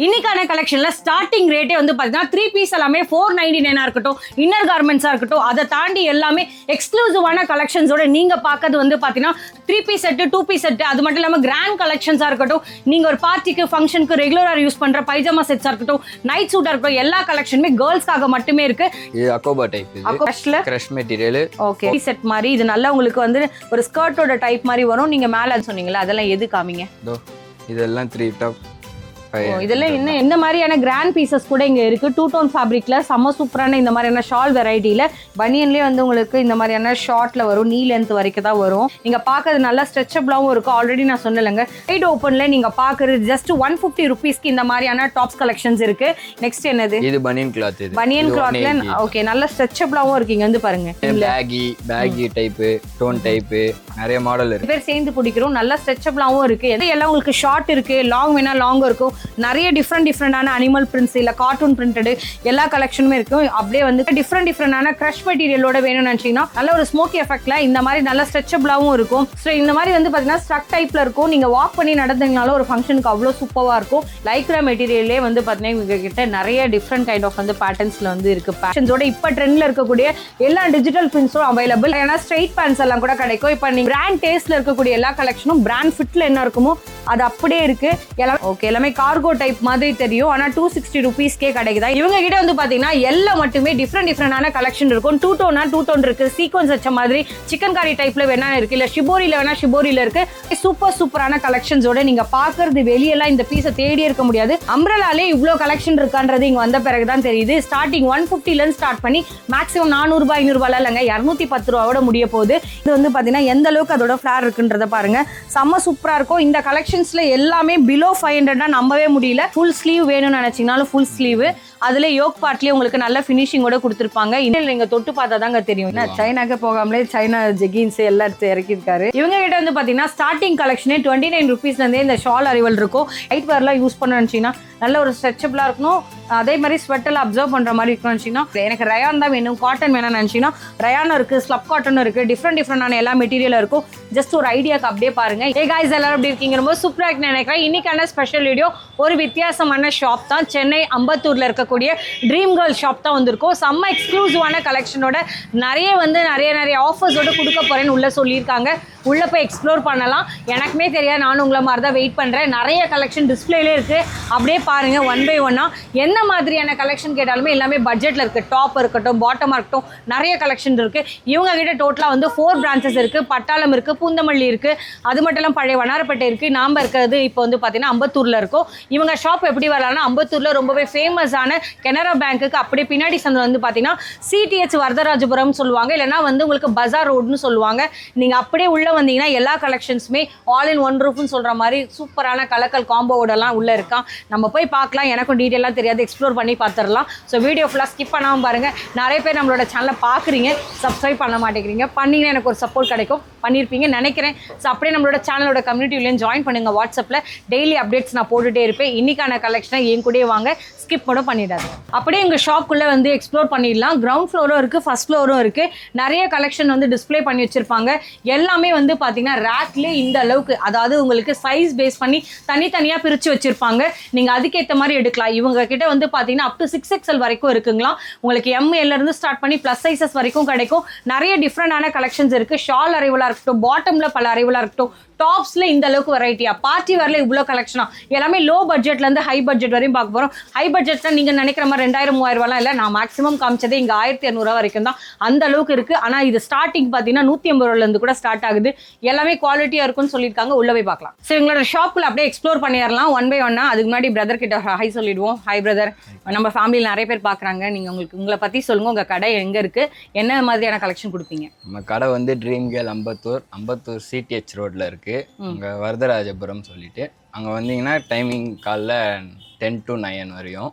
இன்னைக்கான கலெக்ஷன்ல ஸ்டார்டிங் ரேட்டே வந்து பாத்தீங்கன்னா 3 பீஸ் எல்லாமே 499 இருக்கட்டும், இன்னர் கார்மெண்ட்ஸா இருக்கட்டும், அதை தாண்டி எல்லாமே எக்ஸ்க்ளூசிவான கலெக்ஷன்ஸோட நீங்க பார்க்கறது வந்து பாத்தீங்கன்னா 3 பீஸ் செட், 2 பீஸ் செட், அது மட்டும் இல்லாம கிராண்ட் கலெக்ஷன்ஸா இருக்கட்டும், நீங்க ஒரு பார்ட்டிக்கு ஃபங்க்ஷனுக்கு ரெகுலரா யூஸ் பண்ற பைஜாமா செட்ஸா இருக்கட்டும், நைட் சூட்டா இருக்கட்டும், எல்லா கலெக்ஷனுமே கேர்ள்ஸ்க்காக மட்டுமே இருக்கு. இது அக்கோபா டைப், இது கிரஷ் மெட்டீரியல். ஓகே, செட் மாதிரி இது நல்லா உங்களுக்கு வந்து ஒரு ஸ்கர்ட்டோட டைப் மாதிரி வரும். நீங்க மேல சொன்னீங்களா, அதெல்லாம் எது காமிங்க? இதெல்லாம் 3 டாப். இதெல்லாம் இன்னும் எந்த மாதிரியான கிராண்ட் பீசஸ் கூட இங்க இருக்கு. 2 டோன் ஃபேப்ரிக்ல செம்ம சூப்பரான இந்த மாதிரியான ஷால் வெரைட்டில பனியன்லயே வந்து உங்களுக்கு இந்த மாதிரியான ஷார்ட்ல வரும், நீ லென்த் வரைக்கும் தான் வரும். நீங்க பாக்குறது நல்லா ஸ்ட்ரெச்சபிளாவும் இருக்கும். ஆல்ரெடி நான் சொன்னலங்க, சைடு ஓப்பன்ல நீங்க பாக்குறது ஜஸ்ட் 150 ருபீஸ்க்கு இந்த மாதிரியான டாப்ஸ் கலெக்ஷன்ஸ் இருக்கு. நெக்ஸ்ட் என்னது? இது பனியன் கிளாத். இது பனியன் கிளாத்ல ஓகே, நல்ல ஸ்ட்ரெச்சபிளாவும் இருக்கு. இங்க வந்து பாருங்க, பேகி டைப், டோன் டைப், நிறைய மாடல் இருக்கு. பேர் சேர்ந்து பிடிக்கிறோம். நல்ல ஸ்ட்ரெச்சபிளாவும் இருக்கு. எல்லாம் உங்களுக்கு ஷார்ட் இருக்கு, லாங் வேணா லாங் இருக்கும். நிறைய டிஃப்ரெண்டான அனிமல் பிரிண்ட்ஸ் இல்ல கார்ட்டூன் பிரிண்டட் எல்லா கலெக்ஷனுமே இருக்கும். அப்படியே வந்து டிஃப்ரெண்டான கிரஷ் மெட்டீரியலோட வேணும்னு நினைச்சீங்கன்னா நல்ல ஒரு ஸ்மோக்கி எஃபெக்ட்ல இந்த மாதிரி நல்ல ஸ்ட்ரெச்சபிளாவும் இருக்கும். ஸோ இந்த மாதிரி வந்து பாத்தீங்கன்னா ஸ்ட்ரக் டைப்ல இருக்கும். நீங்க வாக் பண்ணி நடந்தீங்கனாலும் ஒரு ஃபங்க்ஷனுக்கு அவ்வளோ சூப்பரா இருக்கும். லைக்ரா மெட்டீரியல்லே வந்து பாத்தீங்கன்னா உங்க கிட்ட நிறைய டிஃப்ரெண்ட் கைண்ட் ஆஃப் வந்து பேட்டர்ன்ஸ்ல வந்து இருக்கு. பேட்டர்ன்ஸோட இப்ப ட்ரெண்ட்ல இருக்கக்கூடிய எல்லா டிஜிட்டல் பிரிண்ட்ஸும் அவைலபிள். ஏன்னா ஸ்ட்ரெயிட் பேண்ட்ஸ் எல்லாம் கூட கிடைக்கும். இப்போ நீங்க பிராண்ட் டேஸ்ட்ல இருக்கக்கூடிய எல்லா கலெக்ஷனும் பிராண்ட் ஃபிட்ல என்ன இருக்குமோ அது அப்படியே இருக்கு. எல்லாம் ஓகே, எல்லாமே கார்கோ டைப் மாதிரி தெரியும். ஆனா 260 ருபீஸ்க்கே கிடைக்குதா. இவங்க கிட்ட வந்து பாத்தீங்கன்னா எல்லாம் மட்டுமே டிஃப்ரெண்டான கலெக்ஷன் இருக்கும். 2 டோன் இருக்கு, சீக்வன்ஸ் வச்ச மாதிரி சிக்கன் காரி டைப்ல வேணா இருக்கு, இல்ல ஷிபோரியில வேணா ஷிபோரியில இருக்கு. சூப்பரான கலெக்ஷன்ஸோட நீங்க பாக்குறது வெளியெல்லாம் இந்த பீஸை தேடி இருக்க முடியாது. அம்ப்ரெல்லாலே இவ்வளவு கலெக்ஷன் இருக்கான்றது இங்க வந்த பிறகுதான் தெரியுது. ஸ்டார்டிங் 150ல இருந்து ஸ்டார்ட் பண்ணி மேக்ஸிமம் 400 ரூபாய் 500 ரூபாய் இல்லைங்க, 210 ரூபாயோட முடிய போகுது. இது வந்து பாத்தீங்கன்னா எந்த அளவுக்கு அதோட ஃபிளார் இருக்குன்றத பாருங்க, செம்ம சூப்பரா இருக்கும். இந்த கலெக்ஷன்ஸ்ல எல்லாமே பிலோ 500 நம்பவே முடியல. ஃபுல் ஸ்லீவ் வேணும்னு நினைச்சீங்கனாலும் ஃபுல் ஸ்லீவ், அதுல யோக் பார்ட்லயே உங்களுக்கு நல்ல ஃபினிஷிங்கோட கொடுத்துருப்பாங்க. இன்னும் நீங்க தொட்டு பார்த்தா தாங்க தெரியும். சைனாக்கு போகாமலே சைனா ஜெகின்ஸ் எல்லாம் இறக்கிருக்காரு. இவங்க கிட்ட வந்து பாத்தீங்கன்னா ஸ்டார்டிங் கலெக்ஷனே 29 ருபீஸ்ல இருந்தே இந்த ஷால் அரைவல் இருக்கும். லைட் வேர்லாம் யூஸ் பண்ண நினைச்சீங்கன்னா நல்ல ஒரு ஸ்ட்ரெச்சபிளா இருக்கணும். அதே மாதிரி ஸ்வெட்டெல்லாம் அப்சர்வ் பண்ற மாதிரி இருக்கணும்னு நினைச்சீங்கன்னா, எனக்கு ரயான் தான் வேணும், காட்டன் வேணும்னு நினைச்சீங்கன்னா ரயான் இருக்கு, ஸ்லப் காட்டன் இருக்கு, டிஃப்ரெண்டான எல்லா மெட்டீரியல் இருக்கும். ஜஸ்ட் ஒரு ஐடியாக்கு அப்படியே பாருங்க. ஏ காய்ஸ், எல்லாரும் எப்படி இருக்கீங்க? ரொம்ப சூப்பரா இருக்குன்னு நினைக்கிறேன். இன்னைக்கான ஸ்பெஷல் வீடியோ ஒரு வித்தியாசமான ஷாப் தான். சென்னை அம்பத்தூர்ல இருக்கக்கூடிய ட்ரீம் கேர்ள் ஷாப் தான் வந்திருக்கோம். செம்ம எக்ஸ்க்ளூசிவான கலெக்ஷனோட நிறைய ஆஃபர்ஸோட கொடுக்க போறேன்னு உள்ள சொல்லியிருக்காங்க. உள்ள போய் எக்ஸ்ப்ளோர் பண்ணலாம். எனக்குமே தெரியாது, நானும் உங்களை மாதிரி தான் வெயிட் பண்றேன். நிறைய கலெக்ஷன் டிஸ்பிளேலே இருக்கு, அப்படியே பாருங்க ஒன் பை ஒன்னா. என்ன மாதிரியான கலெக்ஷன் கேட்டாலுமே எல்லாமே பட்ஜெட்ல இருக்கு. டாப் இருக்கட்டும், பாட்டமா இருக்கட்டும், நிறைய கலெக்ஷன் இருக்கு. இவங்க கிட்ட டோட்டலா வந்து 4 பிரான்ச்சஸ் இருக்கு. பட்டாளம் இருக்கு, பூந்தமல்லி இருக்கு, அது மட்டும் இல்லாம பழைய வண்ணாரப்பேட்டை இருக்கு. நாம இருக்கிறது இப்போ வந்து பாத்தீங்கன்னா அம்பத்தூர்ல இருக்கும். இவங்க ஷாப் எப்படி வரலாம்னா, அம்பத்தூர்ல ரொம்பவே ஃபேமஸான கனரா பேங்க்குக்கு அப்படியே பின்னாடி சந்து வந்து பாத்தீங்கன்னா சிடிஹெச் வரதராஜபுரம் சொல்லுவாங்க, இல்லைன்னா வந்து உங்களுக்கு பஜார் ரோடுன்னு சொல்லுவாங்க. நீங்க அப்படியே உள்ள வந்தீங்கன்னா எல்லா கலெக்ஷன்ஸுமே ஆல் இன் ஒன் ரூஃப்னு சொல்ற மாதிரி சூப்பரான கலக்கல் காம்போவோடலாம் உள்ள இருக்கான். நம்ம போய் பார்க்கலாம். எனக்கும் டீட்டெயிலாக தெரியாது, எக்ஸ்ப்ளோர் பண்ணி பார்த்துடலாம். ஸோ வீடியோ ஃபுல்லாக ஸ்கிப் பண்ணாமல் பாருங்க. நிறைய பேர் நம்மளோட சேனலை பார்க்குறீங்க, சப்ஸ்கிரைப் பண்ண மாட்டேங்கிறீங்க. பண்ணிங்கன்னா எனக்கு ஒரு சப்போர்ட் கிடைக்கும், பண்ணியிருப்பீங்க நினைக்கிறேன். ஸோ அப்படியே நம்மளோட சேனலோட கம்யூனிட்டிலையும் ஜாயின் பண்ணுங்க. வாட்ஸ்அப்பில் டெய்லி அப்டேட்ஸ் நான் போட்டுகிட்டே இருப்பேன். இன்னைக்கான கலெக்ஷனை என் கூடயே வாங்க, ஸ்கிப் மட்டும் பண்ணிடாது. அப்படியே எங்கள் ஷாப்புக்குள்ளே வந்து எக்ஸ்ப்ளோர் பண்ணிடலாம். கிரவுண்ட் ஃப்ளோரும் இருக்குது, ஃபர்ஸ்ட் ஃப்ளோரும் இருக்குது. நிறைய கலெக்ஷன் வந்து டிஸ்பிளே பண்ணி வச்சுருப்பாங்க. எல்லாமே வந்து பார்த்தீங்கன்னா ரேக்லேயே இந்த அளவுக்கு, அதாவது உங்களுக்கு சைஸ் பேஸ் பண்ணி தனித்தனியாக பிரித்து வச்சுருப்பாங்க. நீங்கள் அதுக்கேற்ற மாதிரி எடுக்கலாம். இவங்க கிட்ட வந்து பார்த்தீங்கன்னா அப் டு 6XL வரைக்கும் இருக்குங்களா. உங்களுக்கு MLலேருந்து ஸ்டார்ட் பண்ணி ப்ளஸ் சைஸஸ் வரைக்கும் கிடைக்கும். நிறைய டிஃப்ரெண்டான கலெக்ஷன்ஸ் இருக்குது. ஷால் அரைவலாக இருக்கட்டும், பாட்டமில் பல அரைவலாக இருக்கட்டும், டாப்ஸ்ல இந்த அளவுக்கு வெரைட்டியா, பார்ட்டி வேர்ல இவ்வளோ கலெக்ஷனா, எல்லாமே லோ பட்ஜெட்ல இருந்து ஹை பட்ஜெட் வரையும் பார்க்க போறோம். ஹை பட்ஜெட்ல நீங்க நினைக்கிற மாதிரி 2000-3000 ரூபாய்லாம் இல்லை. நான் மேக்ஸிமம் காமிச்சதே இங்க 1200 வரைக்கும் தான். அந்த அளவுக்கு இருக்கு. ஆனா இது ஸ்டார்டிங் பாத்தீங்கன்னா 150 ரூபாயில இருந்து கூட ஸ்டார்ட் ஆகுது. எல்லாமே குவாலிட்டியா இருக்கும்னு சொல்லியிருக்காங்க. உள்ள போய் பார்க்கலாம். சரி, எங்களோட ஷாப்ல அப்படியே எக்ஸ்ப்ளோர் பண்ணிடலாம் ஒன் பை ஒன்னா. அதுக்கு முன்னாடி பிரதர் கிட்ட ஹை சொல்லிடுவோம். ஹை பிரதர், நம்ம ஃபேமிலியில் நிறைய பேர் பார்க்குறாங்க. நீங்க உங்களை பத்தி சொல்லுங்க. உங்க கடை எங்க இருக்கு, என்ன மாதிரியான கலெக்ஷன் கொடுப்பீங்க? நம்ம கடை வந்து ட்ரீம் கேர்ள் அம்பத்தூர் சிடிஹெச் ரோட்ல இருக்கு. அங்கே வரதராஜபுரம் சொல்லிட்டு அங்கே வந்தீங்கன்னா டைமிங் காலைல 10 to 9 வரையும்.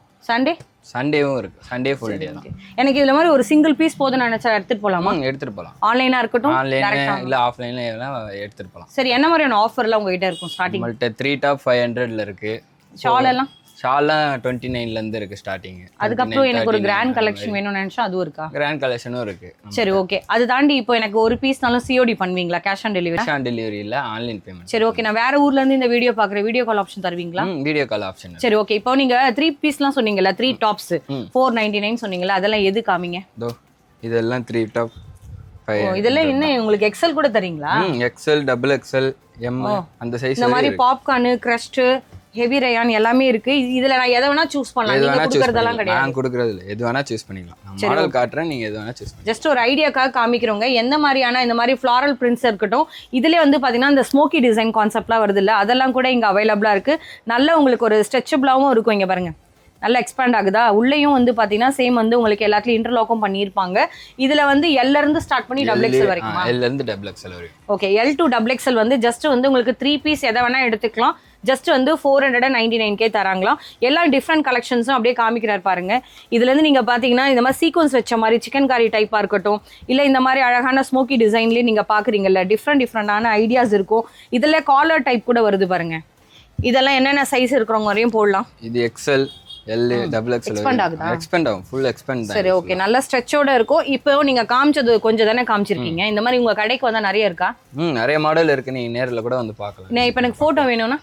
சண்டேவும் இருக்கு. சண்டே ஃபுல் டே தான். எனக்கு இதுல மாதிரி ஒரு சிங்கிள் பீஸ் போதும் நினைச்சா எடுத்துட்டு போலாமா? எடுத்துட்டு போகலாம். ஆன்லைனா இருக்கட்டும், ஆன்லைன்ல இல்ல ஆஃப்லைன்ல எல்லாம் எடுத்துட்டு போகலாம். சரி, என்ன மாதிரியான ஆஃபர்லாம் உங்ககிட்ட இருக்கும்? ஸ்டார்டிங் 3 டாப் 500ல இருக்கு. ஷால் ஷால்லாம் 29லேருந்து இருக்குது ஸ்டார்டிங். அதுக்கப்புறம் எனக்கு ஒரு கிராண்ட் கலெக்ஷன் வேணும்னு நினச்சா அதுவும் இருக்கா? கிராண்ட் கலெக்ஷனும் இருக்குது. சரி ஓகே. அது தாண்டி இப்போ எனக்கு ஒரு பீஸ்னாலும் சிஓடி பண்ணுவீங்களா? Cash on delivery? Cash on delivery இல்லை, ஆன்லைன் பேமெண்ட். சரி ஓகே. நான் வேற ஊர்லேருந்து இந்த வீடியோ பார்க்குறேன், வீடியோ கால் ஆப்ஷன் தருவீங்களா? Video call option. சரி ஓகே. இப்போ நீங்கள் 3 பீஸ்லாம் சொன்னீங்கல்ல, 3 டாப்ஸ் 499 சொன்னீங்களா, அதெல்லாம் எது காமிங்க? இதெல்லாம் 3 டாப். இதெல்லாம் என்ன உங்களுக்கு எக்ஸல் கூட தரீங்களா? எக்ஸல், டபுள் எக்ஸல், எம் அந்த சைஸ். இந்த மாதிரி பாப்கார்ன், கிரஸ்ட், ஹெவி ரயான் எல்லாமே இருக்கு. இதுல நான் எதை வேணா சூஸ் பண்ணலாம். நீங்க கொடுக்கறதெல்லாம் கிடையாது. நான் கொடுக்கறது இல்ல, எது வேணா சூஸ் பண்ணிக்கலாம். நான் மாடல் காட்றேன், நீங்க எது வேணா சூஸ் பண்ணலாம். ஜஸ்ட் ஒரு ஐடியாக்காக காமிக்கிறவங்க எந்த மாதிரியான இந்த மாதிரி ஃப்ளாரல் பிரிண்ட்ஸ் இருக்கட்டும். இதுல வந்து பாத்தீங்கன்னா இந்த ஸ்மோக்கி டிசைன் கான்செப்ட்லாம் வருது இல்ல, அதெல்லாம் கூட இங்க அவைலபிளா இருக்கு. நல்ல உங்களுக்கு ஒரு ஸ்ட்ரெச்சபிளாவும் இருக்கும். இங்க பாருங்க, நல்லா எக்ஸ்பேண்ட் ஆகுதா. உள்ளேயும் வந்து பாத்தீங்கன்னா சேம் வந்து உங்களுக்கு எல்லாத்துலயும் இன்டர்லாக்கும் பண்ணியிருப்பாங்க. இதுல வந்து எல்ல இருந்து ஸ்டார்ட் பண்ணி டபுள் எக்ஸல் வரைக்கும். எல்ல இருந்து டபுள் எக்ஸல் வரைக்கும். Okay. L to double XL வந்து ஜஸ்ட் வந்து உங்களுக்கு 3 பீஸ் எதை வேணா எடுத்துக்கலாம். ஜஸ்ட் வந்து 499K தராங்களாம். எல்லா டிஃப்ரெண்ட் கலெக்ஷன்ஸும் அப்படியே காமிக்கிறார் பாருங்க. இதுலேருந்து நீங்கள் பார்த்தீங்கன்னா இந்த மாதிரி சீக்வன்ஸ் வச்ச மாதிரி சிக்கன் காரி டைப்பாக இருக்கட்டும், இல்லை இந்த மாதிரி அழகான ஸ்மோக்கி டிசைன்லேயே நீங்கள் பார்க்குறீங்கல்ல, டிஃப்ரெண்டான ஐடியாஸ் இருக்கும். இதில் காலர் டைப் கூட வருது பாருங்க. இதெல்லாம் என்னென்ன சைஸ் இருக்கிறவங்க வரையும் போடலாம். இது XL, L, double XL expand ஆகும். ஃபுல் எக்ஸ்பெண்ட் தான். சரி ஓகே. நல்ல ஸ்ட்ரெச்சோட இருக்கும். இப்போ நீங்க காமிச்சது கொஞ்சம் தானே காமிச்சிருக்கீங்க. இந்த மாதிரி உங்க கடைக்கு வந்தா நிறைய இருக்கா? நிறைய மாடல் இருக்கு. நீங்க நேர்ல கூட வந்து பார்க்கலாம். நான் இப்போ எனக்கு போட்டோ வேணும்னா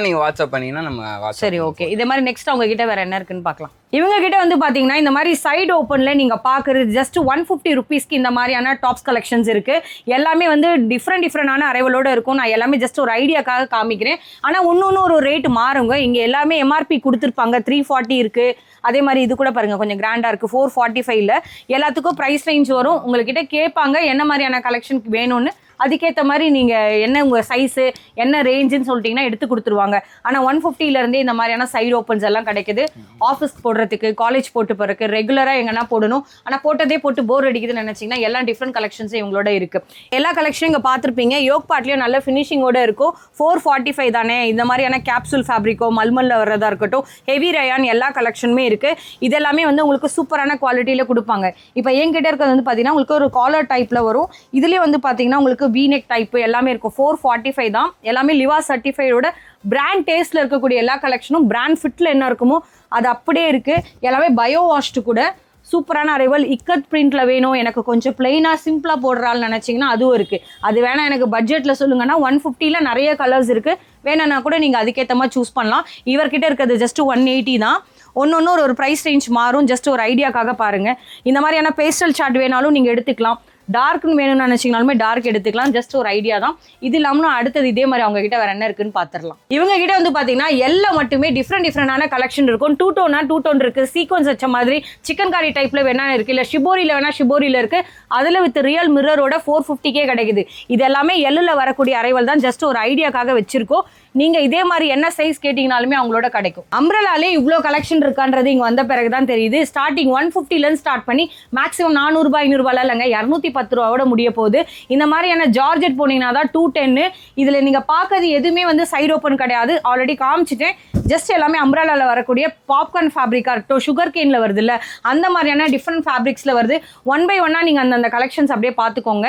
நீங்க வாட்ஸ்அப் பண்ணீங்கன்னா நம்ம வாட்ஸ்அப். சரி ஓகே. இதே மாதிரி நெக்ஸ்ட் அவங்க கிட்ட வேற என்ன இருக்குன்னு பார்க்கலாம். இவங்க கிட்ட வந்து பாத்தீங்கன்னா இந்த மாதிரி சைடு ஓப்பன்ல நீங்க பாக்குறது ஜஸ்ட் 150 ருபீஸ்க்கு இந்த மாதிரியான டாப்ஸ் கலெக்ஷன்ஸ் இருக்கு. எல்லாமே வந்து டிஃப்ரெண்டான அரைவலோட இருக்கும். நான் எல்லாமே ஜஸ்ட் ஒரு ஐடியாக்காக காமிக்கிறேன். ஆனா ஒன்னொன்னு ஒரு ரேட் மாறுங்க. இங்க எல்லாமே எம்ஆர்பி கொடுத்துருப்பாங்க. 340 இருக்கு. அதே மாதிரி இது கூட பாருங்க, கொஞ்சம் கிராண்டா இருக்கு. 445ல எல்லாத்துக்கும் பிரைஸ் ரேஞ்ச் வரும். உங்ககிட்ட கேட்பாங்க என்ன மாதிரியான கலெக்ஷன் வேணும்னு. அதுக்கேற்ற மாதிரி நீங்கள் என்ன உங்கள் சைஸு என்ன ரேஞ்சுன்னு சொல்லிட்டீங்கன்னா எடுத்து கொடுத்துருவாங்க. ஆனால் 150லேருந்தே இந்த மாதிரியான சைடு ஓப்பன்ஸ் எல்லாம் கிடைக்குது. ஆஃபீஸ்க்கு போடுறதுக்கு, காலேஜ் போட்டு போகிறதுக்கு, ரெகுலராக எங்கன்னா போடணும். ஆனால் போட்டதே போட்டு போர் அடிக்குதுன்னு நினச்சிங்கன்னா எல்லா டிஃப்ரெண்ட் கலெக்ஷன்ஸும் இவங்களோட இருக்குது. எல்லா கலெக்ஷனும் இங்கே பார்த்துருப்பீங்க. யோக் பார்ட்லேயும் நல்ல ஃபினிஷிங்கோட இருக்கும். 445 தானே. இந்த மாதிரியான கேப்சூல் ஃபேப்ரிக்கோ மல்மல்ல வர்றதா இருக்கட்டும், ஹெவி ரயான் எல்லா கலெக்ஷனுமே இருக்குது. இதெல்லாமே வந்து உங்களுக்கு சூப்பரான குவாலிட்டியில் கொடுப்பாங்க. இப்போ என்கிட்ட இருக்கிறது வந்து பார்த்தீங்கன்னா உங்களுக்கு ஒரு காலர் டைப்பில் வரும். இதுலேயே வந்து பார்த்தீங்கன்னா உங்களுக்கு V-neck டைப் எல்லாமே இருக்கும். 445 தான். எல்லாமே லிவா சர்டிஃபைடோட பிராண்ட் டேஸ்ட்ல இருக்கக்கூடிய எல்லா கலெக்ஷனும் பிராண்ட் ஃபிட்ல என்ன இருக்குமோ அது அப்படியே இருக்கு. எல்லாமே பயோ வாஷ்டு கூட. சூப்பரான அரைவல். இக்கட் பிரிண்ட்ல வேணும், எனக்கு கொஞ்சம் பிளெயினா சிம்பிளா போடுறாள்னு நினைச்சீங்கன்னா அதுவும் இருக்கு. அது வேணா எனக்கு பட்ஜெட்ல சொல்லுங்கன்னா 150ல நிறைய கலர்ஸ் இருக்கு. வேணும்னா கூட நீங்க அதுக்கேற்ற மாதிரி சூஸ் பண்ணலாம். இவர்கிட்ட இருக்கிறது ஜஸ்ட் 180 தான். ஒன்னொன்னு ஒரு ப்ரைஸ் ரேஞ்ச் மாறும். ஜஸ்ட் ஒரு ஐடியாக்காக பாருங்க. இந்த மாதிரியான பேஸ்டல் சார்ட் வேணாலும் நீங்க எடுத்துக்கலாம். டார்க்னு வேணும்னு நினைச்சீங்கனாலுமே டார்க் எடுத்துக்கலாம். ஜஸ்ட் ஒரு ஐடியா தான். இது இல்லாமல் அடுத்தது இதே மாதிரி அவங்க கிட்ட வேற என்ன இருக்குன்னு பார்த்துடலாம். இவங்க கிட்ட வந்து பாத்தீங்கன்னா எல்லாம் மட்டுமே டிஃப்ரெண்டான கலெக்ஷன் இருக்கும். 2 டோன் இருக்கு. சீக்வன்ஸ் வச்ச மாதிரி சிக்கன் காரி டைப்ல வேணா இருக்கு. இல்ல ஷிபோரியில வேணா ஷிபோரியில இருக்கு. அதுல வித் ரியல் மிரரோட 450K கிடைக்குது. இது எல்லாமே எல்லுல வரக்கூடிய அரைவல் தான். ஜஸ்ட் ஒரு ஐடியாக்காக வச்சிருக்கோம். நீங்க இதே மாதிரி என்ன சைஸ் கேட்டீங்கனாலுமே அவங்களோட கிடைக்கும். அம்ப்ரெல்லாலே இவ்வளோ கலெக்ஷன் இருக்கான்றது இங்க வந்த பிறகுதான் தெரியுது. ஸ்டார்டிங் 150ல ஸ்டார்ட் பண்ணி மேக்ஸிமம் 400 ரூபாய் 500 ரூபாய் இல்லைங்க, 210 ரூபாயோட முடிய போகுது. இந்த மாதிரியான ஜார்ஜெட் போனீங்கன்னா தான் 210. இதுல நீங்க பார்க்கறது எதுவுமே வந்து சைடு ஓப்பன் கிடையாது. ஆல்ரெடி காமிச்சிட்டேன். ஜஸ்ட் எல்லாமே அம்ப்ரெல்லால வரக்கூடிய பாப்கார்ன் ஃபேப்ரிக்கா இருக்கட்டும், சுகர் கேன்ல வருது இல்ல, அந்த மாதிரியான டிஃப்ரெண்ட் ஃபேப்ரிக்ஸ்ல வருது. 1 by 1 நீங்க அந்த கலெக்ஷன்ஸ் அப்படியே பார்த்துக்கோங்க.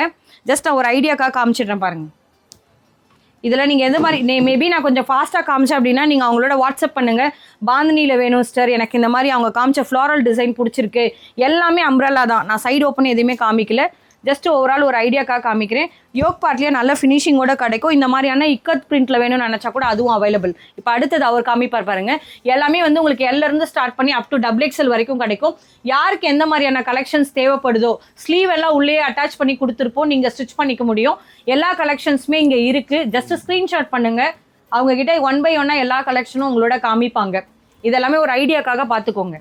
ஜஸ்ட் ஒரு ஐடியாக்காக காமிச்சிடுறேன் பாருங்க. இதில் நீங்கள் எது மாதிரி மேபி நான் கொஞ்சம் ஃபாஸ்ட்டாக காமிச்சேன் அப்படின்னா நீங்கள் அவங்களோட வாட்ஸ்அப் பண்ணுங்கள். பாந்தினியில் வேணும் சிஸ்டர், எனக்கு இந்த மாதிரி அவங்க காமிச்ச ஃப்ளாரல் டிசைன் பிடிச்சிருக்கு. எல்லாமே அம்ப்ரெல்லா தான். நான் சைடு ஓப்பன் எதுவுமே காமிக்கல. ஜஸ்ட் ஓவரால் ஒரு ஐடியாக்காக காமிக்கிறேன். யோக் பார்ட்லேயே நல்ல ஃபினிஷிங்கோட கிடைக்கும். இந்த மாதிரியான இக்கத் பிரிண்ட்டில் வேணும்னு நினச்சா கூட அதுவும் அவைலபிள். இப்போ அடுத்தது அவர் காமிப்பார் பாருங்க. எல்லாமே வந்து உங்களுக்கு எல்லேருந்து ஸ்டார்ட் பண்ணி அப் டு டபுள் எக்ஸல் வரைக்கும் கிடைக்கும். யாருக்கு எந்த மாதிரியான கலெக்ஷன்ஸ் தேவைப்படுதோ ஸ்லீவ் எல்லாம் உள்ளே அட்டாச் பண்ணி கொடுத்துருப்போம். நீங்கள் ஸ்டிச் பண்ணிக்க முடியும். எல்லா கலெக்ஷன்ஸுமே இங்கே இருக்குது. ஜஸ்ட் ஸ்க்ரீன்ஷாட் பண்ணுங்கள். அவங்கக்கிட்ட 1 by 1 எல்லா கலெக்ஷனும் உங்களோட காமிப்பாங்க. இதெல்லாமே ஒரு ஐடியாக்காக பார்த்துக்கோங்க.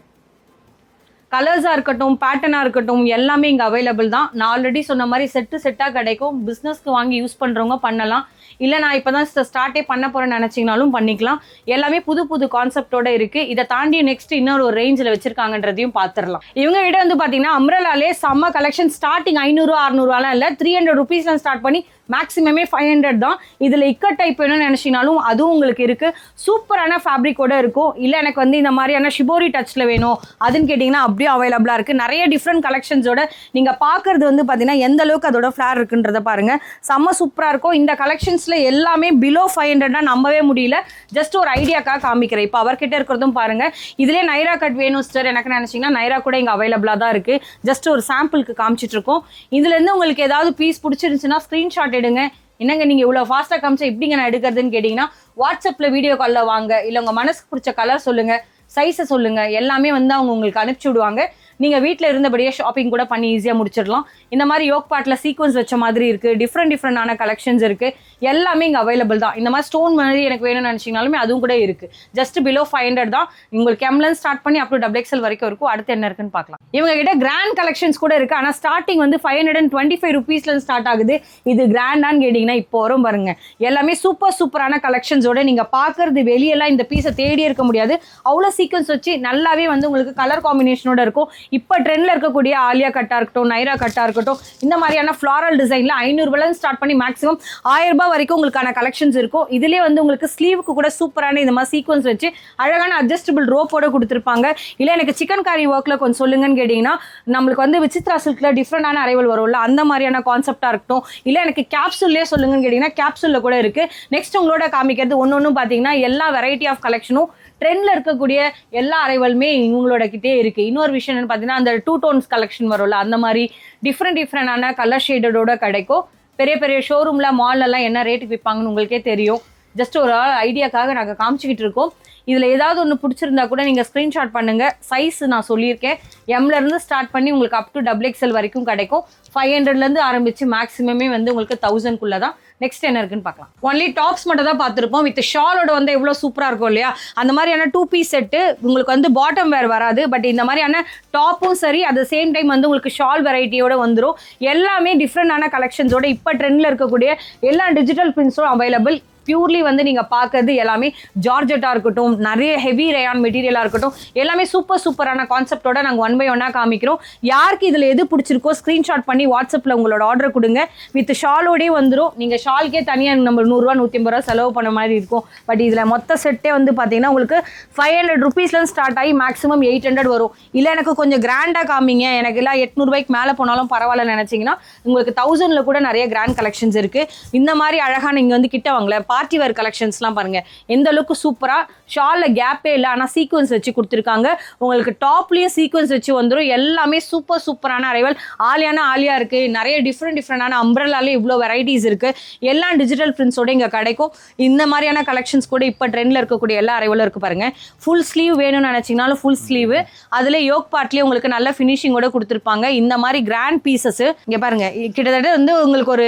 கலர்ஸாக இருக்கட்டும், பேட்டர்னாக இருக்கட்டும், எல்லாமே இங்கே அவைலபிள் தான். நான் ஆல்ரெடி சொன்ன மாதிரி செட்டாக கிடைக்கும். பிஸ்னஸ்க்கு வாங்கி யூஸ் பண்ணுறவங்க பண்ணலாம். இல்லை நான் இப்போ தான் ஸ்டார்ட்டே பண்ண போகிறேன்னு நினச்சிங்கனாலும் பண்ணிக்கலாம். எல்லாமே புது கான்செப்டோட இருக்குது. இதை தாண்டி நெக்ஸ்ட் இன்னொரு ஒரு ரேஞ்சில் வச்சுருக்காங்கன்றதையும் பார்த்துடலாம். இவங்க கிட்ட வந்து பார்த்தீங்கன்னா அம்ப்ரெல்லாலே செம்ம கலெக்ஷன். ஸ்டார்டிங் 500 600 இல்லை, 300 ருபீஸ்லாம் ஸ்டார்ட் பண்ணி மேக்ஸிமமே 500 தான். இதில் இக்கட் டைப் வேணும்னு நினச்சினாலும் அதுவும் உங்களுக்கு இருக்குது. சூப்பரான ஃபேப்ரிக்கோட இருக்கும். இல்லை எனக்கு வந்து இந்த மாதிரியான ஷிபோரி டச்சில் வேணும் அதுன்னு கேட்டிங்கன்னா அப்படியே அவைலபிளாக இருக்குது. நிறைய டிஃப்ரெண்ட் கலெக்ஷன்ஸோட நீங்கள் பார்க்குறது வந்து பார்த்தீங்கன்னா எந்த அளவுக்கு அதோட ஃப்ளார் இருக்குன்றதை பாருங்கள். செம்ம சூப்பராக இருக்கும். இந்த கலெக்ஷன்ஸ் கலெக்ஷன்ஸில் எல்லாமே பிலோ 500 நம்பவே முடியல. ஜஸ்ட் ஒரு ஐடியாக்காக காமிக்கிறேன். இப்போ அவர்கிட்ட இருக்கிறதும் பாருங்கள். இதிலே நைரா கட் வேணும் சிஸ்டர் எனக்கு நினச்சிங்கன்னா நைரா கூட இங்கே அவைலபிளாக தான் இருக்குது. ஜஸ்ட் ஒரு சாம்பிளுக்கு காமிச்சிட்ருக்கோம். இதுலேருந்து உங்களுக்கு ஏதாவது பீஸ் பிடிச்சிருந்துச்சுன்னா ஸ்க்ரீன்ஷாட் எடுங்க. என்னங்க நீங்கள் இவ்வளோ ஃபாஸ்ட்டாக காமிச்சா எப்படிங்க நான் எடுக்கிறதுன்னு கேட்டிங்கன்னா வாட்ஸ்அப்பில் வீடியோ காலில் வாங்க, இல்லை உங்கள் மனசுக்கு பிடிச்ச கலர் சொல்லுங்கள், சைஸை சொல்லுங்கள், எல்லாமே வந்து அவங்க உங்களுக்கு அனுப்பிச்சி விடுவாங்க. நீங்கள் வீட்டில் இருந்தபடியே ஷாப்பிங் கூட பண்ணி ஈஸியாக முடிச்சிடலாம். இந்த மாதிரி யோக் பார்ட்டில் சீக்வன்ஸ் வச்ச மாதிரி இருக்குது, டிஃப்ரெண்டான கலெக்ஷன்ஸ் இருக்குது, எல்லாமே இங்கே அவைலபிள் தான். இந்த மாதிரி ஸ்டோன் மாதிரி எனக்கு வேணும்னு நினச்சிங்கனாலுமே அதுவும் கூட இருக்குது. ஜஸ்ட் பிலோ 500 தான். உங்களுக்கு எம்லேருந்து ஸ்டார்ட் பண்ணி அப் டு XXL வரைக்கும் இருக்கும். அடுத்து என்ன இருக்குன்னு பார்க்கலாம். இவங்க கிட்ட கிராண்ட் கலெக்ஷன்ஸ் கூட இருக்குது. ஆனால் ஸ்டார்டிங் வந்து 525 ருபீஸ்லேருந்து ஸ்டார்ட் ஆகுது. இது கிராண்டான்னு கேட்டிங்கன்னா இப்போ வரும் பாருங்க. எல்லாமே சூப்பரான கலெக்ஷன்ஸோட நீங்கள் பார்க்குறது வெளியெல்லாம் இந்த பீஸை தேடி இருக்க முடியாது. அவ்வளோ சீக்வன்ஸ் வச்சு நல்லாவே வந்து உங்களுக்கு கலர் காம்பினேஷனோட இருக்கும். இப்போ ட்ரெண்டில் இருக்கக்கூடிய ஆலியா கட்டாக இருக்கட்டும், நைரா கட்டாக இருக்கட்டும், இந்த மாதிரியான ஃப்ளாரல் டிசைனில் 500 ரூபாயிலேருந்து ஸ்டார்ட் பண்ணி மேக்ஸிமம் 1000 ரூபாய் வரைக்கும் உங்களுக்கான கலெக்ஷன்ஸ் இருக்கும். இதிலே வந்து உங்களுக்கு ஸ்லீவுக்கு கூட சூப்பரான இந்த மாதிரி சீக்வன்ஸ் வச்சு அழகான அட்ஜஸ்டபிள் ரோப்போட கொடுத்துருப்பாங்க. இல்லை எனக்கு சிக்கன் காரி ஒர்க்கில் கொஞ்சம் சொல்லுங்கன்னு கேட்டிங்கன்னா நம்மளுக்கு வந்து விசித்ரா சில்கில் டிஃப்ரெண்டான அரைவல் வரும்ல, அந்த மாதிரியான கான்செப்டாக இருக்கட்டும். இல்லை எனக்கு கேப்சூல்லே சொல்லுங்கன்னு கேட்டிங்கன்னா கேப்சூலில் கூட இருக்குது. நெக்ஸ்ட் உங்களோட காமிக்கிறது ஒன்று பார்த்தீங்கன்னா எல்லா வெரைட்டி ஆஃப் கலெக்ஷனும் ட்ரெண்டில் இருக்கக்கூடிய எல்லா அரைவலுமே இவங்களோட கிட்டே இருக்குது. இன்னொரு விஷயம் என்னென்னு பார்த்தீங்கன்னா அந்த 2 டோன்ஸ் கலெக்ஷன் வரும்ல, அந்த மாதிரி டிஃப்ரெண்டான கலர் ஷேடடோட கிடைக்கும். பெரிய ஷோரூமில் மால்லலாம் என்ன ரேட்டுக்கு விற்பாங்கன்னு உங்களுக்கே தெரியும். ஜஸ்ட் ஒரு ஐடியாக்காக நாங்கள் காமிச்சிக்கிட்டு இருக்கோம். இதில் ஏதாவது ஒன்று பிடிச்சிருந்தா கூட நீங்கள் ஸ்க்ரீன்ஷாட் பண்ணுங்கள். சைஸ் நான் சொல்லியிருக்கேன், எம்லேருந்து ஸ்டார்ட் பண்ணி உங்களுக்கு அப் டு XXL வரைக்கும் கிடைக்கும். 500லேருந்து ஆரம்பித்து மேக்ஸிமமே வந்து உங்களுக்கு 1000க்குள்ளே தான். நெக்ஸ்ட் என்ன இருக்குன்னு பார்க்கலாம். ஒன்லி டாப்ஸ் மட்டும் தான் பார்த்துருப்போம். வித் ஷாலோட வந்து எவ்வளோ சூப்பராக இருக்கும் இல்லையா? அந்த மாதிரியான 2 பீஸ் செட்டு உங்களுக்கு வந்து பாட்டம் வேர் வராது. பட் இந்த மாதிரியான டாப்பும் சரி, அட் த சேம் டைம் வந்து உங்களுக்கு ஷால் வெரைட்டியோட வந்துடும். எல்லாமே டிஃப்ரெண்டான கலெக்ஷன்ஸோட இப்போ ட்ரெண்டில் இருக்கக்கூடிய எல்லா டிஜிட்டல் பிரிண்ட்ஸும் அவைலபிள். பியூர்லி வந்து நீங்கள் பார்க்கறது எல்லாமே ஜார்ஜெட்டாக இருக்கட்டும், நிறைய ஹெவி ரேயான் மெட்டீரியலாக இருக்கட்டும், எல்லாமே சூப்பரான கான்செப்டோட நாங்கள் 1 by 1 காமிக்கிறோம். யாருக்கு இதில் எது பிடிச்சிருக்கோ ஸ்க்ரீன்ஷாட் பண்ணி வாட்ஸ்அப்பில் உங்களோட ஆர்டர் கொடுங்க. வித் ஷாலோடே வந்துடும். நீங்கள் ஷால்கே தனியாக நம்ம 100 ரூபா 150 ரூபா செலவு பண்ண மாதிரி இருக்கும். பட் இதில் மொத்த செட்டே வந்து பார்த்தீங்கன்னா உங்களுக்கு 500 ருபீஸ்லேருந்து ஸ்டார்ட் ஆகி மேக்ஸிமம் 800 வரும். இல்லை எனக்கு கொஞ்சம் கிராண்டாக காமிங்க, எனக்கு எல்லாம் 800 ரூபாய்க்கு மேலே போனாலும் பரவாயில்ல நினச்சிங்கன்னா உங்களுக்கு 1000ல் கூட நிறைய கிராண்ட் கலெக்ஷன்ஸ் இருக்குது. இந்த மாதிரி அழகாக நீங்கள் வந்து கிட்ட வாங்கல பார்ட்டி வேர் கலெக்ஷன்ஸ்லாம் பாருங்கள் எந்த அளவுக்கு சூப்பராக. ஷாலில் கேப்பே இல்லை, ஆனால் சீக்வன்ஸ் வச்சு கொடுத்துருக்காங்க. உங்களுக்கு டாப்லேயும் சீக்வன்ஸ் வச்சு வந்துடும். எல்லாமே சூப்பரான அரைவல். ஆலியா இருக்குது. நிறைய டிஃப்ரெண்டான அம்ப்ரெல்லாலே இவ்வளோ வெரைட்டிஸ் இருக்குது. எல்லா டிஜிட்டல் பிரிண்ட்ஸோட இங்கே கிடைக்கும். இந்த மாதிரியான கலெக்ஷன்ஸ் கூட இப்போ ட்ரெண்டில் இருக்கக்கூடிய எல்லா அரைவலும் இருக்குது பாருங்கள். ஃபுல் ஸ்லீவ் வேணும்னு நினச்சிங்கனாலும் ஃபுல் ஸ்லீவு. அதில் யோக் பார்ட்லேயே உங்களுக்கு நல்ல ஃபினிஷிங்கோட கொடுத்துருப்பாங்க. இந்த மாதிரி கிராண்ட் பீசஸ் இங்கே பாருங்கள். கிட்டத்தட்ட வந்து உங்களுக்கு ஒரு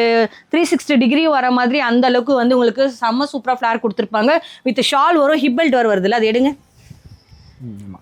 360 டிகிரி வர மாதிரி அந்த அளவுக்கு வந்து உங்களுக்கு செம்ம சூப்பரா ஃப்ளார் கொடுத்துருப்பாங்க. வித் ஷால் வரும், ஹிப் பெல்ட் வருதுல்ல, அது எடுங்க.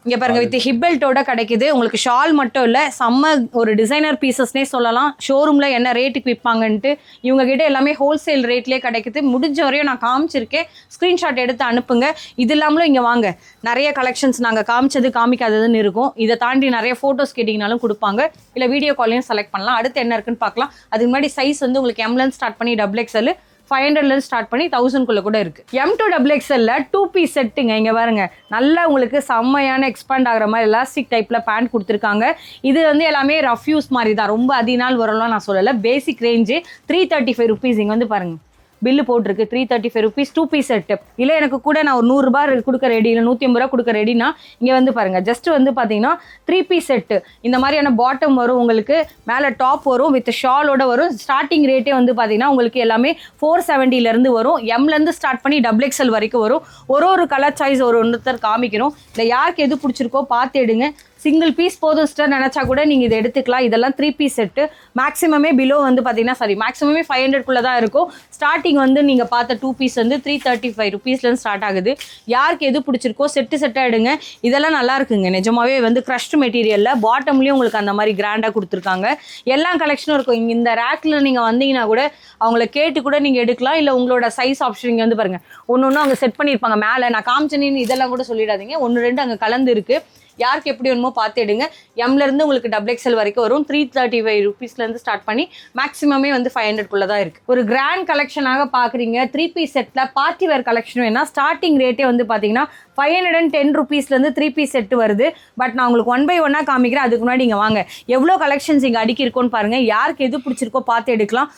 இங்கே பாருங்க, வித் ஹிப் பெல்ட்டோட கிடைக்குது. உங்களுக்கு ஷால் மட்டும் இல்லை, செம்ம ஒரு டிசைனர் பீசஸ்னே சொல்லலாம். ஷோரூமில் என்ன ரேட்டுக்கு விற்பாங்கன்ட்டு இவங்க கிட்ட எல்லாமே ஹோல்சேல் ரேட்லேயே கிடைக்குது. முடிஞ்ச வரையும் நான் காமிச்சிருக்கேன், ஸ்க்ரீன்ஷாட் எடுத்து அனுப்புங்க. இது இல்லாமலும் இங்கே வாங்க, நிறைய கலெக்ஷன்ஸ் நாங்கள் காமிச்சது காமிக்காததுன்னு இருக்கும். இதை தாண்டி நிறைய ஃபோட்டோஸ் கேட்டிங்கனாலும் கொடுப்பாங்க. இல்லை வீடியோ காலையும் செலக்ட் பண்ணலாம். அடுத்து என்ன இருக்குன்னு பார்க்கலாம். அதுக்கு முன்னாடி சைஸ் வந்து உங்களுக்கு எம்லேருந்து ஸ்டார்ட் பண்ணி XXL 500லேருந்து ஸ்டார்ட் பண்ணி 1000க்குள்ளே கூட இருக்குது. M to XXL 2 பீஸ் செட்டுங்க. இங்கே பாருங்க, நல்லா உங்களுக்கு செம்மையான எக்ஸ்பேண்ட் ஆகிற மாதிரி எலாஸ்டிக் டைப்பில் பேண்ட் கொடுத்துருக்காங்க. இது வந்து எல்லாமே ரஃப் யூஸ் மாதிரி தான், ரொம்ப அதினால் வரும்லாம் நான் சொல்லலை. பேசிக் ரேஞ்சு 335 ருபீஸ். இங்கே வந்து பாருங்கள் பில்லு போட்டிருக்கு 335 ருபீஸ் 2 பீஸ் செட்டு. இல்லை எனக்கு கூட நான் ஒரு 100 ரூபாய் கொடுக்க ரெடி, இல்லை 150 ரூபா கொடுக்க ரெடினா இங்கே வந்து பாருங்கள். ஜஸ்ட் வந்து பார்த்தீங்கன்னா 3 பீஸ் செட்டு. இந்த மாதிரியான பாட்டம் வரும், உங்களுக்கு மேலே டாப் வரும், வித் ஷாலோட வரும். ஸ்டார்டிங் ரேட்டே வந்து பார்த்தீங்கன்னா உங்களுக்கு எல்லாமே 470லேருந்து வரும். எம்லேருந்து ஸ்டார்ட் பண்ணி XXL வரைக்கும் வரும். ஒரு கலர் சாய்ஸ் ஒருத்தர் காமிக்கிறோம். இல்லை யாருக்கு எது பிடிச்சிருக்கோ பார்த்து எடுங்க. சிங்கிள் பீஸ் போதும் ஸ்டர் நினச்சா கூட நீங்கள் இதை எடுத்துக்கலாம். இதெல்லாம் 3 பீஸ் செட்டு. மேக்ஸிமமே பிலோ வந்து பார்த்தீங்கன்னா மேக்ஸிமமே 500க்குள்ளே தான் இருக்கும். ஸ்டார்டிங் வந்து நீங்கள் பார்த்த 2 பீஸ் வந்து 335 ருபீஸ்லேருந்து ஸ்டார்ட் ஆகுது. யாருக்கு எது பிடிச்சிருக்கோ செட்டாக எடுங்க. இதெல்லாம் நல்லா இருக்குங்க, நிஜமாவே வந்து க்ரஷ்டு மெட்டீரியலில் பாட்டம்லேயும் உங்களுக்கு அந்த மாதிரி கிராண்டாக கொடுத்துருக்காங்க. எல்லா கலெக்ஷனும் இருக்கும். இங்கே இந்த ரேக்கில் நீங்கள் வந்தீங்கன்னா கூட அவங்கள கேட்டு கூட நீங்கள் எடுக்கலாம். இல்லை உங்களோட சைஸ் ஆப்ஷன் இங்கே வந்து பாருங்கள், ஒன்று அவங்க செட் பண்ணியிருப்பாங்க. மேலே நான் காமிச்சேன்னு இதெல்லாம் கூட சொல்லிடாதீங்க, 1-2 அங்கே கலந்து இருக்குது. யாருக்கு எப்படி வேணுமோ பார்த்து எடுங்க. எம்லேருந்து உங்களுக்கு XXL வரைக்கும் வரும். 335 ருபீஸ்லேருந்து ஸ்டார்ட் பண்ணி மேக்ஸிமமே வந்து 500க்குள்ளே தான் இருக்குது. ஒரு கிராண்ட் கலெக்ஷனாக பார்க்குறீங்க. 3 பீஸ் செட்டில் பார்ட்டி வேர் கலெக்ஷன் வேணா ஸ்டார்டிங் ரேட்டே வந்து பார்த்தீங்கன்னா 510 rupeesலேருந்து 3 பீஸ் செட்டு வருது. பட் நான் உங்களுக்கு 1 by 1 காமிக்கிறேன். அதுக்கு முன்னாடி இங்கே வாங்க, எவ்வளோ கலெக்ஷன்ஸ் இங்கே அடுக்கி இருக்கோன்னு பாருங்கள். யாருக்கு எது பிடிச்சிருக்கோ பார்த்து எடுக்கலாம்.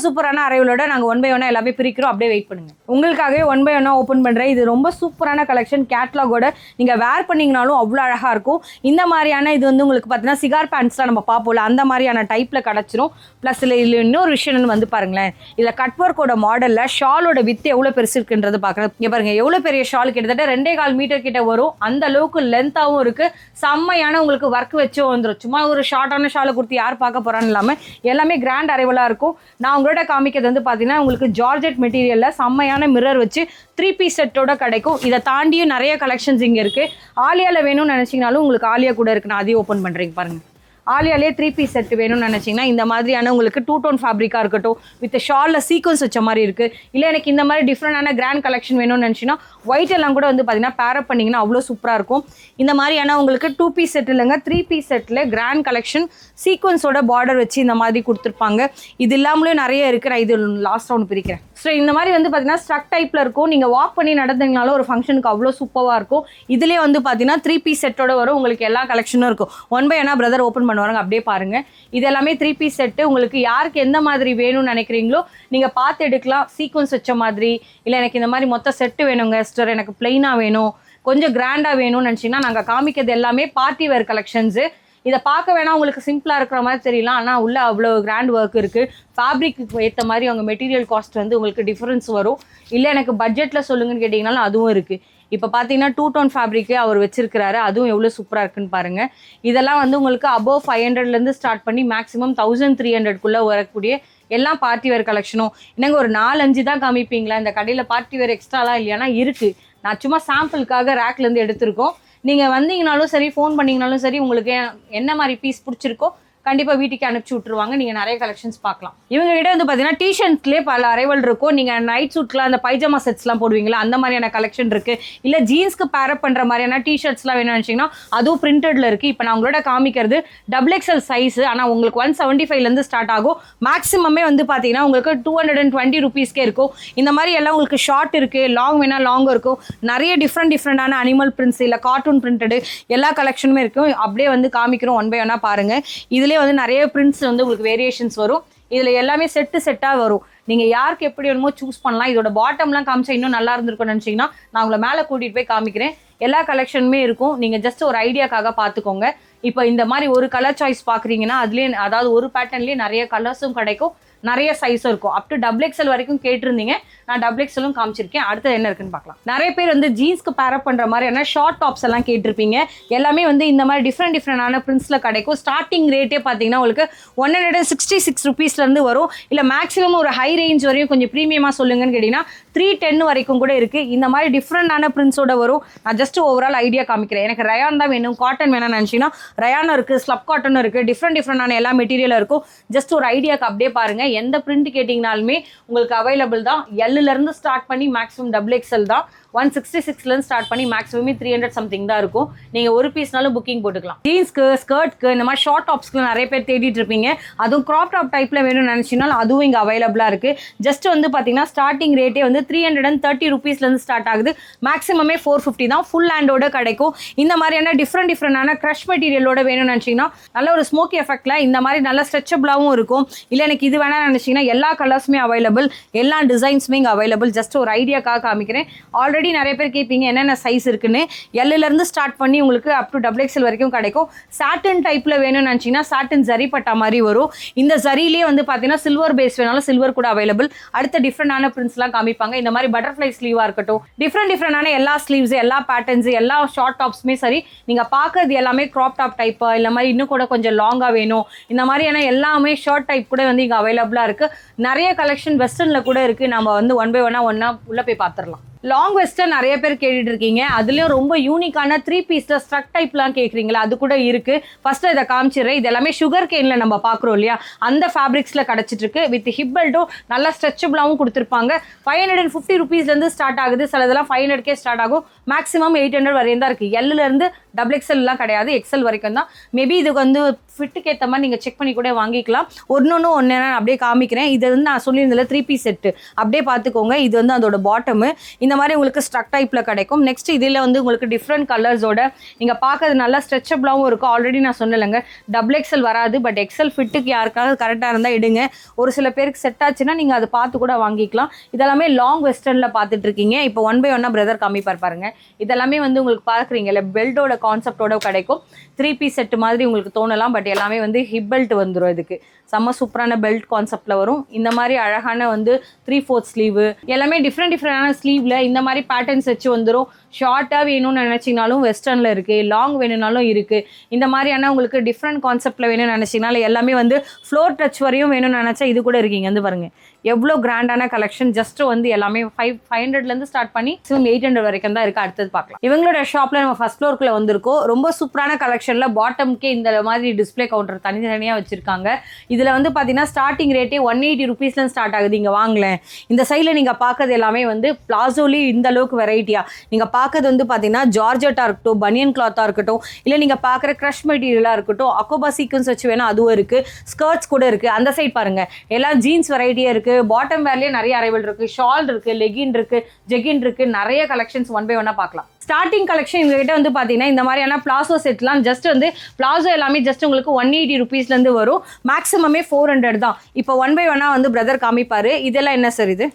சூப்பரான அரைவலோட நாங்கள் 1 by 1 எல்லாமே பிரிக்கிறோம். அப்படியே வெயிட் பண்ணுங்கள், உங்களுக்காகவே 1 by 1 ஓப்பன் பண்ணுறேன். இது ரொம்ப சூப்பரான கலெக்ஷன், கேட்லாகோட நீங்கள் வேர் பண்ணிங்கனாலும் அவ்வளோ அழகாக இருக்கும். இந்த மாதிரியான இது வந்து உங்களுக்கு பார்த்தீங்கன்னா சிகார் பேண்ட்ஸ்லாம் நம்ம பார்ப்போம்ல, அந்த மாதிரியான டைப்பில் கிடச்சிரும். ப்ளஸ் இதில் இன்னொரு விஷயம் வந்து பாருங்களேன், இதில் கட் ஒர்க்கோட மாடலில் ஷாலோட வித்து எவ்வளோ பெருசு இருக்குன்றது பார்க்குறேன். இங்கே பாருங்கள் எவ்வளோ பெரிய ஷால், கிட்டத்தட்ட 2.25 மீட்டர் கிட்ட வரும். அந்த அளவுக்கு லென்த்தாகவும் இருக்குது. செம்மையான உங்களுக்கு ஒர்க் வச்சு வந்துடும். சும்மா ஒரு ஷார்ட்டான ஷாலை கொடுத்து யார் பார்க்க போகிறான்னு இல்லாமல் எல்லாமே கிராண்ட் அரைவலாக இருக்கும். நான் உங்களோட காமிக்கிறது வந்து பார்த்தீங்கன்னா உங்களுக்கு ஜார்ஜெட் மெட்டீரியலில் செம்மையான மிரர் வச்சு 3 பீஸ் செட்டோட கிடைக்கும். இதை தாண்டியும் நிறைய கலெக்ஷன்ஸ் இங்கே இருக்குது. ஆலியாவில் வேணும்னு நினச்சிங்கனாலும் உங்களுக்கு ஆலியா கூட இருக்குது. நான் அதையும் ஓப்பன் பண்ணுறேங்க பாருங்கள். ஆலியாலே 3 பீஸ் செட் வேணும்னு நினச்சிங்கன்னா இந்த மாதிரியான உங்களுக்கு 2 டோன் ஃபேப்ரிக்காக இருக்கட்டும், வித் ஷாலில் சீக்வன்ஸ் வச்ச மாதிரி இருக்குது. இல்லை எனக்கு இந்த மாதிரி டிஃப்ரெண்டான கிராண்ட் கலெக்ஷன் வேணும்னு நினச்சிங்கன்னா ஒயிட் எல்லாம் கூட வந்து பார்த்தீங்கன்னா பேரப் பண்ணிங்கன்னா அவ்வளோ சூப்பராக இருக்கும். இந்த மாதிரியான உங்களுக்கு 2 பீஸ் செட் இல்லைங்க, 3 பீஸ் செட்டில் கிராண்ட் கலெக்ஷன் சீக்வன்ஸோட பார்டர் வச்சு இந்த மாதிரி கொடுத்துருப்பாங்க. இது இல்லாமலே நிறைய இருக்குது. நான் இது லாஸ்ட் ரவுண்ட் பிரிக்கிறேன். ஸோ இந்த மாதிரி வந்து பார்த்தீங்கன்னா ஸ்ட்ரக் டைப்பில் இருக்கும். நீங்கள் வாக் பண்ணி நடந்தீங்கனாலும் ஒரு ஃபங்க்ஷனுக்கு அவ்வளோ சூப்பராக இருக்கும். இதிலே வந்து பார்த்தீங்கன்னா 3 பீஸ் செட்டோட வரும். உங்களுக்கு எல்லா கலெக்ஷனும் இருக்கும். 1 by 1 பிரதர் ஓப்பன் பண்ணுவாங்க. அப்படியே பாருங்கள், இது எல்லாமே 3 பீஸ் செட்டு. உங்களுக்கு யாருக்கு எந்த மாதிரி வேணும்னு நினைக்கிறீங்களோ நீங்கள் பார்த்து எடுக்கலாம். சீக்வன்ஸ் வச்ச மாதிரி, இல்லை எனக்கு இந்த மாதிரி மொத்த செட்டு வேணுங்க சிஸ்டர், எனக்கு பிளெயினாக வேணும், கொஞ்சம் கிராண்டாக வேணும்னு நினச்சிங்கன்னா நாங்கள் காமிக்கிறது எல்லாமே பார்ட்டி வேர் கலெக்ஷன்ஸு. இதை பார்க்க வேணால் உங்களுக்கு சிம்பிளாக இருக்கிற மாதிரி தெரியலாம், ஆனால் உள்ள அவ்வளோ கிராண்ட் ஒர்க் இருக்குது. ஃபேப்ரிக்கு ஏற்ற மாதிரி அவங்க மெட்டீரியல் காஸ்ட் வந்து உங்களுக்கு டிஃப்ரென்ஸ் வரும். இல்லை எனக்கு பட்ஜெட்டில் சொல்லுங்கன்னு கேட்டிங்கனாலும் அதுவும் இருக்குது. இப்போ பார்த்தீங்கன்னா 2 டோன் ஃபேப்ரிக்கு அவர் வச்சிருக்கிறாரு. அதுவும் எவ்வளோ சூப்பராக இருக்குன்னு பாருங்கள். இதெல்லாம் வந்து உங்களுக்கு அபோவ் 500லேருந்து ஸ்டார்ட் பண்ணி மேக்ஸிமம் 1300க்குள்ளே வரக்கூடிய எல்லாம் பார்ட்டி வேர் கலெக்ஷனும். என்னங்க ஒரு 4-5 தான் காமிப்பீங்களா? இந்த கடையில் பார்ட்டி வேர் எக்ஸ்ட்ராலாம் இல்லையானா இருக்குது. நான் சும்மா சாம்பிளுக்காக ரேக்லேருந்து எடுத்திருக்கோம். நீங்கள் வந்தீங்கனாலும் சரி, ஃபோன் பண்ணிங்கனாலும் சரி, உங்களுக்கு என்ன மாதிரி பீஸ் பிடிச்சிருக்கோ கண்டிப்பாக வீட்டுக்கு அனுப்பிச்சி விட்ருவாங்க. நீங்கள் நிறைய கலெக்ஷன்ஸ் பார்க்கலாம். இவங்க கிட்ட வந்து பார்த்தீங்கன்னா டிஷர்ட்லேயே பல அரைவல் இருக்கும். நீங்கள் நைட் சூட்லாம் அந்த பைஜாமா செட்ஸ்லாம் போடுவீங்களா, அந்த மாதிரியான கலெக்ஷன் இருக்குது. இல்லை ஜீன்ஸ்க்கு பேரப் பண்ணுற மாதிரியான டிஷர்ட்ஸ்லாம் வேணும்னு நினச்சிங்கன்னா அதுவும் பிரிண்டடில் இருக்குது. இப்போ நான் உங்களோட காமிக்கிறது XXL சைஸு. ஆனால் உங்களுக்கு 175லேருந்து ஸ்டார்ட் ஆகும். மேக்ஸிமமே வந்து பார்த்தீங்கன்னா உங்களுக்கு 220 rupeesக்கே இருக்கும். இந்த மாதிரி எல்லாம் உங்களுக்கு ஷார்ட் இருக்குது, லாங் வேணால் லாங்கும் இருக்கும். நிறைய டிஃப்ரெண்டான அனிமல் பிரிண்ட்ஸ் இல்லை கார்ட்டூன் பிரிண்டடு எல்லா கலெக்ஷனுமே இருக்கும். அப்படியே வந்து காமிக்கிறோம் 1 by 1 பாருங்கள். இதில் வந்து நிறைய பிரிண்ட்ஸ் வந்து உங்களுக்கு வேரியேஷன்ஸ் வரும். இதில் எல்லாமே செட்டாக வரும். நீங்கள் யாருக்கு எப்படி வேணுமோ சூஸ் பண்ணலாம். இதோட பாட்டம்லாம் காமிச்சா இன்னும் நல்லா இருந்திருக்கும்னு நினச்சிங்கன்னா நான் உங்களை மேலே கூட்டிகிட்டு போய் காமிக்கிறேன். எல்லா கலெக்ஷனுமே இருக்கும். நீங்கள் ஜஸ்ட் ஒரு ஐடியாக்காக பார்த்துக்கோங்க. இப்போ இந்த மாதிரி ஒரு கலர் சாய்ஸ் பார்க்குறீங்கன்னா அதுலேயே, அதாவது ஒரு பேட்டர்ன்லேயே நிறைய கலர்ஸும் கிடைக்கும், நிறைய சைஸும் இருக்கும். அப் டு XXL வரைக்கும் கேட்டிருந்தீங்க. நான் XXLும் காமிச்சிருக்கேன். அடுத்து என்ன இருக்குன்னு பார்க்கலாம். நிறைய பேர் வந்து ஜீன்ஸ்க்கு பேரப் பண்ணுற மாதிரியான ஷார்ட் டாப்ஸ் எல்லாம் கேட்டிருப்பீங்க. எல்லாமே வந்து இந்த மாதிரி டிஃப்ரெண்டான பிரிண்ட்ஸில் கிடைக்கும். ஸ்டார்டிங் ரேட்டே பார்த்தீங்கன்னா உங்களுக்கு 166 rupeesலேருந்து வரும். இல்லை மேக்ஸிமம் ஒரு ஹை ரேஞ்ச் வரையும் கொஞ்சம் ப்ரீமியமாக சொல்லுங்கன்னு கேட்டிங்கன்னா 310 வரைக்கும் கூட இருக்குது. இந்த மாதிரி டிஃப்ரெண்டான பிரிண்ட்ஸோட வரும். நான் ஜஸ்ட் ஓவரால் ஐடியா காமிக்கிறேன். எனக்கு ரயான் தான் வேணும், காட்டன் வேணும்னு நினச்சிங்கன்னா ரயானும் இருக்குது, ஸ்லப் காட்டனும் இருக்குது, டிஃப்ரெண்டான எல்லா மெட்டீரியலும் இருக்கும். ஜஸ்ட் ஒரு ஐடியாவுக்கு அப்படியே பாருங்கள். எந்த பிரிண்ட் கேட்டிங்கனாலுமே உங்களுக்கு அவைலபிள் தான். Lலேருந்து ஸ்டார்ட் பண்ணி மேக்ஸிமம் XXL தான். 166லேருந்து ஸ்டார்ட் பண்ணி மேக்ஸிமமே 300 சம்திங் தான் இருக்கும். நீங்கள் ஒரு பீஸ்னாலும் புக்கிங் போட்டுக்கலாம். ஜீன்ஸ்க்கு, ஸ்கர்ட்க்கு, இந்த மாதிரி ஷார்ட் டாப்ஸ்க்கு நிறைய பேர் தேடிட்டு இருப்பீங்க. அதுவும் க்ராப் டாப் டைப்பில் வேணும்னு நினச்சினாலும் அதுவும் இங்கே அவைலபிளாக இருக்குது. ஜஸ்ட் வந்து பார்த்தீங்கன்னா ஸ்டார்டிங் ரேட்டே வந்து 330 rupeesலேருந்து ஸ்டார்ட் ஆகுது. மேக்ஸிமமே 450 தான். ஃபுல் ஹேண்டோட கிடைக்கும். இந்த மாதிரியான டிஃப்ரெண்டான க்ரஷ் மெட்டீரியலோட வேணும்னு நினச்சிங்கன்னா நல்ல ஒரு ஸ்மோக்கி எஃபெக்டில் இந்த மாதிரி நல்ல ஸ்ட்ரெச்சபிளாகவும் இருக்கும். இல்லை எனக்கு இது வேணாம்னு நினச்சிங்கன்னா எல்லா கலர்ஸுமே அவைலபிள், எல்லா டிசைன்ஸுமே இங்கே அவைலபிள். ஜஸ்ட் ஒரு ஐடியாக்காக காமிக்கிறேன். ஆல்ரெடி நிறைய பேர் கேட்பீங்க என்னென்ன சைஸ் இருக்குன்னு. Lலேருந்து ஸ்டார்ட் பண்ணி உங்களுக்கு அப் டு XXL வரைக்கும் கிடைக்கும். சாட்டின் டைப்பில் வேணும்னு நினச்சிங்கன்னா சாட்டின் ஜரி பட்டா மாதிரி வரும். இந்த ஜரியிலே வந்து பார்த்தீங்கன்னா சில்வர் பேஸ் வேணாலும் சில்வர் கூட அவைலபிள். அடுத்த டிஃப்ரெண்டான பிரிண்ட்ஸ்லாம் காமிப்பாங்க. இந்த மாதிரி பட்டர்ஃப்ளை ஸ்லீவாக இருக்கட்டும், டிஃப்ரெண்டான எல்லா ஸ்லீவ்ஸ், எல்லா பேட்டர்ன்ஸ், எல்லா ஷார்ட் டாப்ஸுமே சரி. நீங்கள் பார்க்கறது எல்லாமே க்ராப் டாப் டைப்பு, இல்லை மாதிரி இன்னும் கூட கொஞ்சம் லாங்காக வேணும், இந்த மாதிரியான எல்லாமே ஷார்ட் டைப் கூட வந்து இங்கே அவைலபிளாக இருக்குது. நிறைய கலெக்ஷன் வெஸ்டர்னில் கூட இருக்குது. நம்ம வந்து 1 by 1 உள்ளே போய் பார்த்துடலாம். லாங் வெஸ்டர்ன் நிறைய பேர் கேட்டுட்டு இருக்கீங்க. அதுலேயும் ரொம்ப யூனிக்கான 3 பீஸில் ஸ்ட்ரக் டைப்லாம் கேட்குறீங்களா, அது கூட இருக்குது. ஃபஸ்ட்டு இதை காமிச்சிடுறேன். இது எல்லாமே சுகர் கேனில் நம்ம பார்க்குறோம் இல்லையா, அந்த ஃபேப்ரிக்ஸில் கிடச்சிட்ருக்கு. வித் ஹிப் பெல்ட்டும் நல்லா ஸ்ட்ரெச்சபிளாகவும் கொடுத்துருப்பாங்க. 550 rupeesலேருந்து ஸ்டார்ட் ஆகுது. சில இதெல்லாம் 500கே ஸ்டார்ட் ஆகும். மேக்ஸிமம் 800 வரையும் தான் இருக்குது. Lலேருந்து டபுள் எக்ஸல்லாம் கிடையாது, எக்ஸல் வரைக்கும் தான். மேபி இதுக்கு வந்து ஃபிட்டுக்கு ஏற்ற மாதிரி நீங்கள் செக் பண்ணி கூட வாங்கிக்கலாம். ஒன்று நான் அப்படியே காமிக்கிறேன். இது வந்து நான் சொல்லியிருந்ததில்ல 3 பீஸ் செட்டு, அப்படியே பார்த்துக்கோங்க. இது வந்து அதோட பாட்டமு. இந்த மாதிரி உங்களுக்கு ஸ்ட்ரக் டைப்பில் கிடைக்கும். நெக்ஸ்ட் இதில் வந்து உங்களுக்கு டிஃப்ரெண்ட் கலர்ஸோட நீங்கள் பார்க்கறது நல்லா ஸ்ட்ரெச்சபிளாகவும் இருக்கும். ஆல்ரெடி நான் சொன்னலைங்க டபுள் எக்ஸல் வராது, பட் எக்ஸல் ஃபிட்டுக்கு யாருக்காவது கரெக்டாக இருந்தால் எடுங்க. ஒரு சில பேருக்கு செட் ஆச்சுன்னா நீங்கள் அதை பார்த்து கூட வாங்கிக்கலாம். இதெல்லாமே லாங் வெஸ்டர்னில் பார்த்துட்டு இருக்கீங்க. இப்போ 1 by 1 பிரதர் காமிப்பார் பாருங்க. இதெல்லாமே வந்து உங்களுக்கு பார்க்குறீங்கல்ல பெல்ட்டோட கான்செப்டோட கிடைக்கும். 3 பீஸ் செட்டு மாதிரி உங்களுக்கு தோணலாம், பட் எல்லாமே வந்து ஹிப் பெல்ட் வந்துடும். இதுக்கு செம்ம சூப்பரான பெல்ட் கான்செப்டில் வரும். இந்த மாதிரி அழகான வந்து 3/4 ஸ்லீவு, எல்லாமே டிஃப்ரெண்டான ஸ்லீவில் இந்த மாதிரி பேட்டர்ன்ஸ் வச்சு வந்துடும். ஷார்ட்டாக வேணும்னு நினச்சிங்கனாலும் வெஸ்டர்னில் இருக்குது, லாங் வேணும்னாலும் இருக்குது. இந்த மாதிரியான உங்களுக்கு டிஃப்ரெண்ட் கான்செப்டில் வேணும்னு நினச்சிங்கனாலும் எல்லாமே வந்து ஃப்ளோர் டச் வரையும் வேணும்னு நினச்சா இது கூட இருக்கீங்க. வந்து பாருங்கள் எவ்வளோ கிராண்டான கலெக்ஷன். ஜஸ்ட் வந்து எல்லாமே 500லேருந்து ஸ்டார்ட் பண்ணி 800 வரைக்கும் தான் இருக்குது. அடுத்தது பார்க்கலாம். இவங்களோட ஷாப்பில் நம்ம ஃபர்ஸ்ட் ஃப்ளோருக்குள்ளே வந்திருக்கோம். ரொம்ப சூப்பரான கலெக்ஷனில் பாட்டம்க்கே இந்த மாதிரி டிஸ்பிளே கவுண்டர் தனித்தனியாக வச்சுருக்காங்க. இதில் வந்து பார்த்தீங்கன்னா ஸ்டார்டிங் ரேட்டே 180 ருபீஸ்லேருந்து ஸ்டார்ட் ஆகுது. இங்கே வாங்கலேன். இந்த சைடில் நீங்கள் பார்க்கறது எல்லாமே வந்து பிளாசோலேயும் இந்த அளவுக்கு வெரைட்டியாக நீங்கள் பார்க்கறது வந்து பார்த்தீங்கன்னா ஜார்ஜெட்டாக இருக்கட்டும், பனியன் கிளாத்தாக இருக்கட்டும், இல்லை நீங்கள் பார்க்குற க்ரஷ் மெட்டீரியலாக இருக்கட்டும், அக்கோபா சீக்வன்ஸ் வச்சு வேணால் அதுவும் இருக்குது. ஸ்கர்ட்ஸ் கூட இருக்குது. அந்த சைட் பாருங்கள் எல்லாம் ஜீன்ஸ் வெரைட்டியாக இருக்குது. பாட்டம் வேர்லேயே நிறைய அரைவல் இருக்குது. ஷால் இருக்குது, லெகின் இருக்குது, ஜெகின் இருக்குது. நிறைய கலெக்ஷன்ஸ் 1 by 1 பார்க்கலாம். ஸ்டார்டிங் கலெக்ஷன் எங்ககிட்ட வந்து பார்த்தீங்கன்னா இந்த மாதிரியான பிளாசோ செட்லாம் ஜஸ்ட் வந்து பிளாசோ எல்லாமே ஜஸ்ட் உங்களுக்கு 180 ருபீஸ்லேருந்து வரும். மேக்ஸிமமே 400 தான். இப்போ 1 by 1 வந்து பிரதர் காமிப்பாரு. இதெல்லாம் என்ன சார்? இது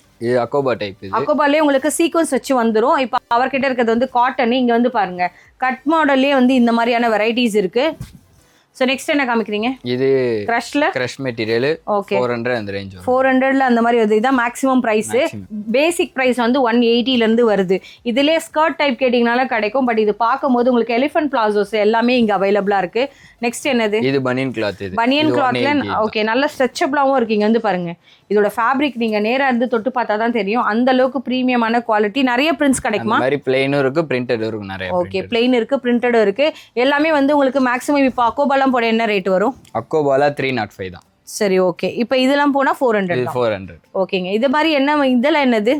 அக்கோபா டைப். அக்கோபாலே உங்களுக்கு சீக்வன்ஸ் வச்சு வந்துடும். இப்போ அவர்கிட்ட இருக்கிறது வந்து காட்டன். இங்கே வந்து பாருங்க கட் மாடல்லே வந்து இந்த மாதிரியான வெரைட்டிஸ் இருக்கு. ஸோ நெக்ஸ்ட் என்ன காமிக்கிறீங்க? இது க்ரஷ் மெட்டீரியல். ஓகே 400 அந்த ரேஞ்ச். 400ல அந்த மாதிரி வருது. இதான் மேக்ஸிமம் ப்ரைஸ். பேசிக் ப்ரைஸ் வந்து 180லேருந்து வருது. இதுலேயே ஸ்கர்ட் டைப் கேட்டிங்கனால கிடைக்கும். பட் இது பார்க்கும்போது உங்களுக்கு எலிஃபென்ட் பிளாசோஸ் எல்லாமே இங்கே அவைலபிளாக இருக்கு. நெக்ஸ்ட் என்னது? இது பனியன் கிளாத். பனியன் கிளாத்ல ஓகே நல்ல ஸ்ட்ரெச்சபிளாகவும் இருக்கு. இங்கே வந்து பாருங்க இதோட ஃபேப்ரிக் நீங்கள் நேராக இருந்து தொட்டு பார்த்தா தான் தெரியும். அந்த அளவுக்கு ப்ரீமியமான குவாலிட்டி. நிறைய பிரிண்ட்ஸ் கிடைக்குமா? மாதிரி பிளெயினும் இருக்கு, பிரிண்டடும் இருக்கு. நிறைய ஓகே பிளெயின் இருக்கு, பிரிண்டடும் இருக்கு. எல்லாமே வந்து உங்களுக்கு மேக்ஸிமம் இப்போ அக்கோபாலாம் போட என்ன ரேட் வரும்? அக்கோபாலா 305 தான். சரி ஓகே. இப்போ இதெல்லாம் போனா 400. ஓகேங்க. இது மாதிரி என்ன இதெல்லாம் என்னது?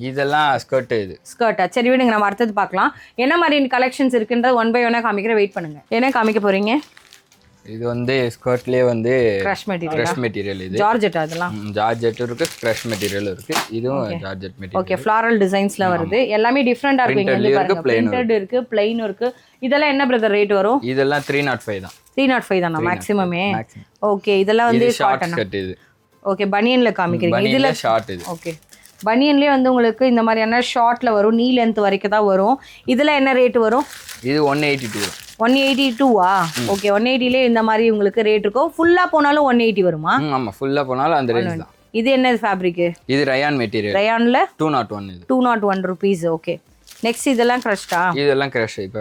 இதெல்லாம் ஸ்கர்ட். இது ஸ்கர்ட்டா? சரி விடுங்க, நம்ம அடுத்தது பார்க்கலாம். என்ன மாதிரி கலெக்ஷன்ஸ் இருக்குன்றது 1 by 1 காமிக்கிற. வெயிட் பண்ணுங்க. என்ன காமிக்க போறீங்க? இது வந்து ஸ்கர்ட்லயே வந்து க்ரஷ் மெட்டீரியல். இது ஜார்ஜெட். அதெல்லாம் ஜார்ஜெட் இருக்கு, க்ரஷ் மெட்டீரியல் இருக்கு. இதுவும் ஜார்ஜெட் மெட்டீரியல். ஓகே ஃப்ளாரல் டிசைன்ஸ்ல வருது. எல்லாமே டிஃபரண்டா இருக்கு. இங்க பாருங்க பிரிண்டட் இருக்கு, ப்ளைன் இருக்கு. இதெல்லாம் என்ன பிரதர் ரேட் வரும்? இதெல்லாம் 305 தான். 305 தானா மேக்ஸிமமே? ஓகே. இதெல்லாம் வந்து காட்டன். இது ஓகே பனியன்ல காமிக்கிறீங்க. இதுல ஷார்ட். இது ஓகே பனியன்லேயே வந்து உங்களுக்கு இந்த மாதிரியான ஷார்ட்ல வரும். நீ லென்த் வரைக்கும் தான் வரும். இதில் என்ன ரேட் வரும்? இது 182. 182வா? ஓகே 180லே இந்த மாதிரி உங்களுக்கு ரேட் இருக்கும். ஃபுல்லாக போனாலும் 180 வருமா? ஆமாம் ஃபுல்லாக போனாலும் அந்த ரேஞ்ச் தான். இது என்ன ஃபேப்ரிக்? இது ரயான் மெட்டீரியல். ரயான்ல 201. இது 201 ருபீஸ். ஓகே நெக்ஸ்ட் இதெல்லாம் க்ரஷ்டா? இதெல்லாம் க்ரஷ். இப்போ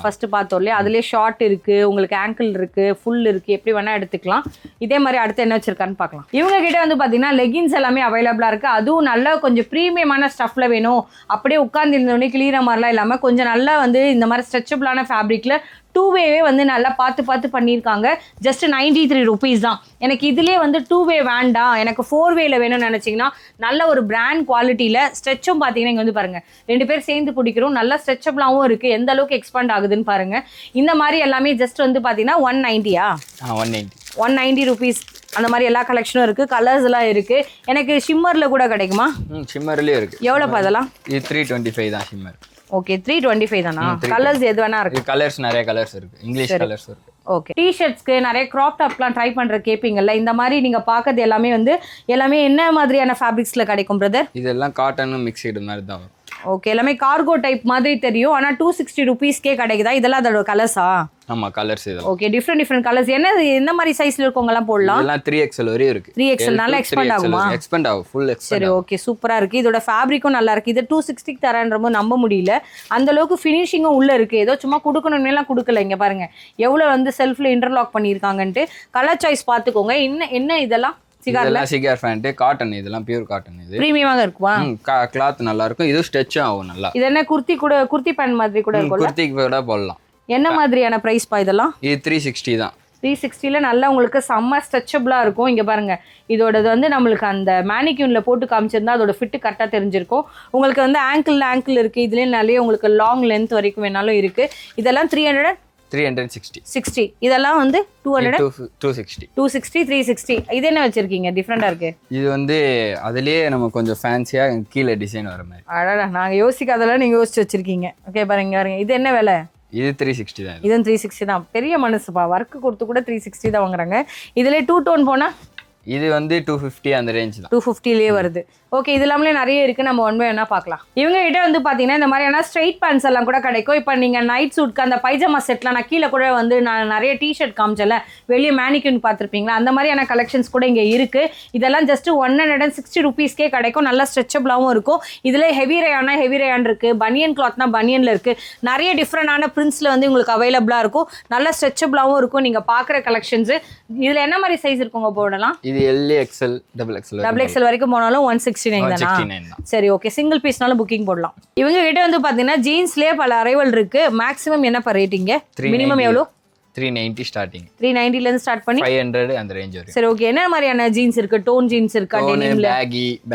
ஃபர்ஸ்ட் பார்த்தோம் இல்லையா, அதுலேயே ஷார்ட் இருக்கு, உங்களுக்கு ஆங்கிள் இருக்கு, ஃபுல் இருக்கு, எப்படி வேணா எடுத்துக்கலாம். இதே மாதிரி அடுத்து என்ன வச்சிருக்கான்னு பார்க்கலாம். இவங்க கிட்ட வந்து பார்த்தீங்கன்னா லெகின்ஸ் எல்லாமே அவைலபிளாக இருக்கு. அதுவும் நல்லா கொஞ்சம் ப்ரீமியமான ஸ்டஃப்ல வேணும், அப்படியே உட்கார்ந்து இருந்தோடனே கிளியற மாதிரிலாம் இல்லாமல் கொஞ்சம் நல்லா வந்து இந்த மாதிரி ஸ்ட்ரெச்சபிளான ஃபேப்ரிக்ல 2-வே வந்து நல்லா பார்த்து பண்ணியிருக்காங்க. ஜஸ்ட் 93 ருபீஸ் தான். எனக்கு இதுலேயே வந்து 2-வே வேண்டாம், எனக்கு 4-வேல வேணும்னு நினச்சிங்கன்னா நல்ல ஒரு பிராண்ட் குவாலிட்டியில் ஸ்ட்ரெச்சும் பார்த்தீங்கன்னா இங்கே வந்து பாருங்கள் 2 பேர் சேர்ந்து பிடிக்கிறோம். நல்லா ஸ்ட்ரெச்சபிளாகவும் இருக்குது. எந்த அளவுக்கு எக்ஸ்பாண்ட் ஆகுதுன்னு பாருங்கள். இந்த மாதிரி எல்லாமே ஜஸ்ட் வந்து பார்த்தீங்கன்னா 190. 190 ருபீஸ். அந்த மாதிரி எல்லா கலெக்ஷனும் இருக்குது. கலர்ஸ் எல்லாம் இருக்குது. எனக்கு ஷிம்மரில் கூட கிடைக்குமா? ஷிம்மர்லேயே இருக்குது. எவ்வளோப்பா அதெல்லாம்? இது 325 தான் ஷிம்மர். ஓகே 325 தானா? கலர்ஸ் எது வேணா இருக்கு. கலர்ஸ் நிறைய கலர்ஸ் இருக்கு. இங்கிலீஷ் கலர்ஸ் இருக்கு. ஓகே டி-ஷர்ட்ஸ்க்கு நிறைய கிராப் டாப்லாம் ட்ரை பண்ற கேப்பீங்கல்ல, இந்த மாதிரி நீங்க பார்க்கறது எல்லாமே வந்து எல்லாமே என்ன மாதிரியான ஃபேப்ரிக்ஸ்ல கிடைக்கும் பிரதர்? இதெல்லாம் காட்டனும் மிக்ஸ்டு மாதிரி தான் வரும். ஓகே எல்லாமே கார்கோ டைப் மாதிரி தெரியும். ஆனால் 260 ருபீஸ்க்கே கிடைக்குதா? இதெல்லாம் அதோட கலர்ஸா? ஆமாம் கலர்ஸ் இது. Okay different colours. என்ன மாதிரி சைஸ்ல இருக்கவங்கலாம் போடலாம்? இதெல்லாம் 3XL வரையும் இருக்கு. 3XL நல்லா எக்ஸ்பெண்ட் ஆகுமா? எக்ஸ்பெண்ட் ஆகும், ஃபுல் எக்ஸ்பெண்ட். சரி ஓகே சூப்பரா இருக்கு. இதோட ஃபேப்ரிக்கும் நல்லா இருக்கு. இது 260 தரேன்றமோ நம்ப முடியல. அந்த அளவுக்கு ஃபினிஷிங்கும் உள்ள இருக்கு. ஏதோ சும்மா கொடுக்கணும்னு கொடுக்கல. இங்க பாருங்க எவ்வளவு வந்து செல்ஃப்ல இன்டர்லாக் பண்ணியிருக்காங்கன்ட்டு. கலர் சாய்ஸ் பார்த்துக்கோங்க. என்ன இதெல்லாம் சிகார் ஃபேண்ட் காட்டன். இதெல்லாம் பியூர் காட்டன். இது பிரீமியமாக இருக்குமா? கிளாத் நல்லா இருக்கும். இது ஸ்ட்ரெச்சும் ஆகும் நல்லா. இது என்ன குர்த்தி பேண்ட் மாதிரி கூட இருக்கும். குர்த்திக்கு கூட போடலாம். என்ன மாதிரியான பிரைஸ் பா இதெல்லாம்? இது 360 தான். 360ல நல்லா உங்களுக்கு செம்ம ஸ்ட்ரெச்சபிளாக இருக்கும். இங்கே பாருங்கள், இதோடது வந்து நம்மளுக்கு அந்த மேனிக்யூனில் போட்டு காமிச்சிருந்தா அதோட ஃபிட்டு கரெக்டாக தெரிஞ்சிருக்கும். உங்களுக்கு வந்து ஆங்கிள் இருக்குது, இதுலேயே நிறைய உங்களுக்கு லாங் லென்த் வரைக்கும் வேணாலும் இருக்குது. இதெல்லாம் 360 இதெல்லாம் வந்து 260 360. இது என்ன வச்சிருக்கீங்க டிஃப்ரெண்டாக இருக்கு? இது வந்து அதுலயே நம்ம கொஞ்சம் ஃபேன்சியாக கீழே டிசைன் வர மாதிரி. அடடா, நாங்கள் யோசிக்காதெல்லாம் நீங்கள் யோசிச்சு வச்சிருக்கீங்க. ஓகே பாருங்க, இது என்ன விலை? இது 360 தான். இதுவும் 360 தான். பெரிய மனசுப்பா, ஒர்க்கு கொடுத்து கூட 360 தான் வாங்குறாங்க. இதுலேயே 2 டோன் போனால் இது வந்து 250 அந்த ரேஞ்ச் தான். 250லேயே வருது. ஓகே, இது இல்லாமலே நிறைய இருக்குது, நம்ம ஒன் பை ஒன்னா பார்க்கலாம். இவங்க கிட்ட வந்து பார்த்தீங்கன்னா இந்த மாதிரியான ஸ்ட்ரைட் பேண்ட்ஸ் எல்லாம் கூட கிடைக்கும். இப்போ நீங்கள் நைட் சூட்க்கு அந்த பைஜாமா செட்லாம் நான் கீழே கூட வந்து நான் நிறைய டிஷர்ட் காமிச்சல, வெளியே மேனிக்யூன் பார்த்துருப்பீங்களா, அந்த மாதிரியான கலெக்ஷன்ஸ் கூட இங்கே இருக்குது. இதெல்லாம் ஜஸ்ட் 160 ருபீஸ்க்கே கிடைக்கும். நல்லா ஸ்ட்ரெச்சபிளாகவும் இருக்கும். இதில் ஹெவி ரயான் இருக்குது, பனியன் கிளாத்னா பனியனில் இருக்குது. நிறைய டிஃப்ரெண்டான பிரிண்ட்ஸில் வந்து உங்களுக்கு அவைலபிளாக இருக்கும். நல்லா ஸ்ட்ரெச்சபிளாகவும் இருக்கும். நீங்கள் பார்க்குற கலெக்ஷன்ஸு இதில் என்ன மாதிரி சைஸ் இருக்குங்க போடலாம்? இது எல் எக்ஸ்எல் டபுள் எக்ஸ்எல் வரைக்கும் போனாலும் 169 தான். சரி, ஓகே. சிங்கிள் பீஸ்னாலும் புக்கிங் போடலாம். இவங்க கிட்ட வந்து பாத்தீங்கன்னா ஜீன்ஸ்லயே பல அரைவல் இருக்கு. மேக்ஸிமம் என்ன ரேட்டிங்க? மினிமம் எவ்வளோ? 390 ஸ்டார்டிங். 390ல இருந்து ஸ்டார்ட் பண்ணி 500 அந்த ரேஞ்ச் வரைக்கும். சரி, ஓகே. என்ன மாதிரியான ஜீன்ஸ் இருக்கு? டோன் ஜீன்ஸ் இருக்கா? டெனிம்ல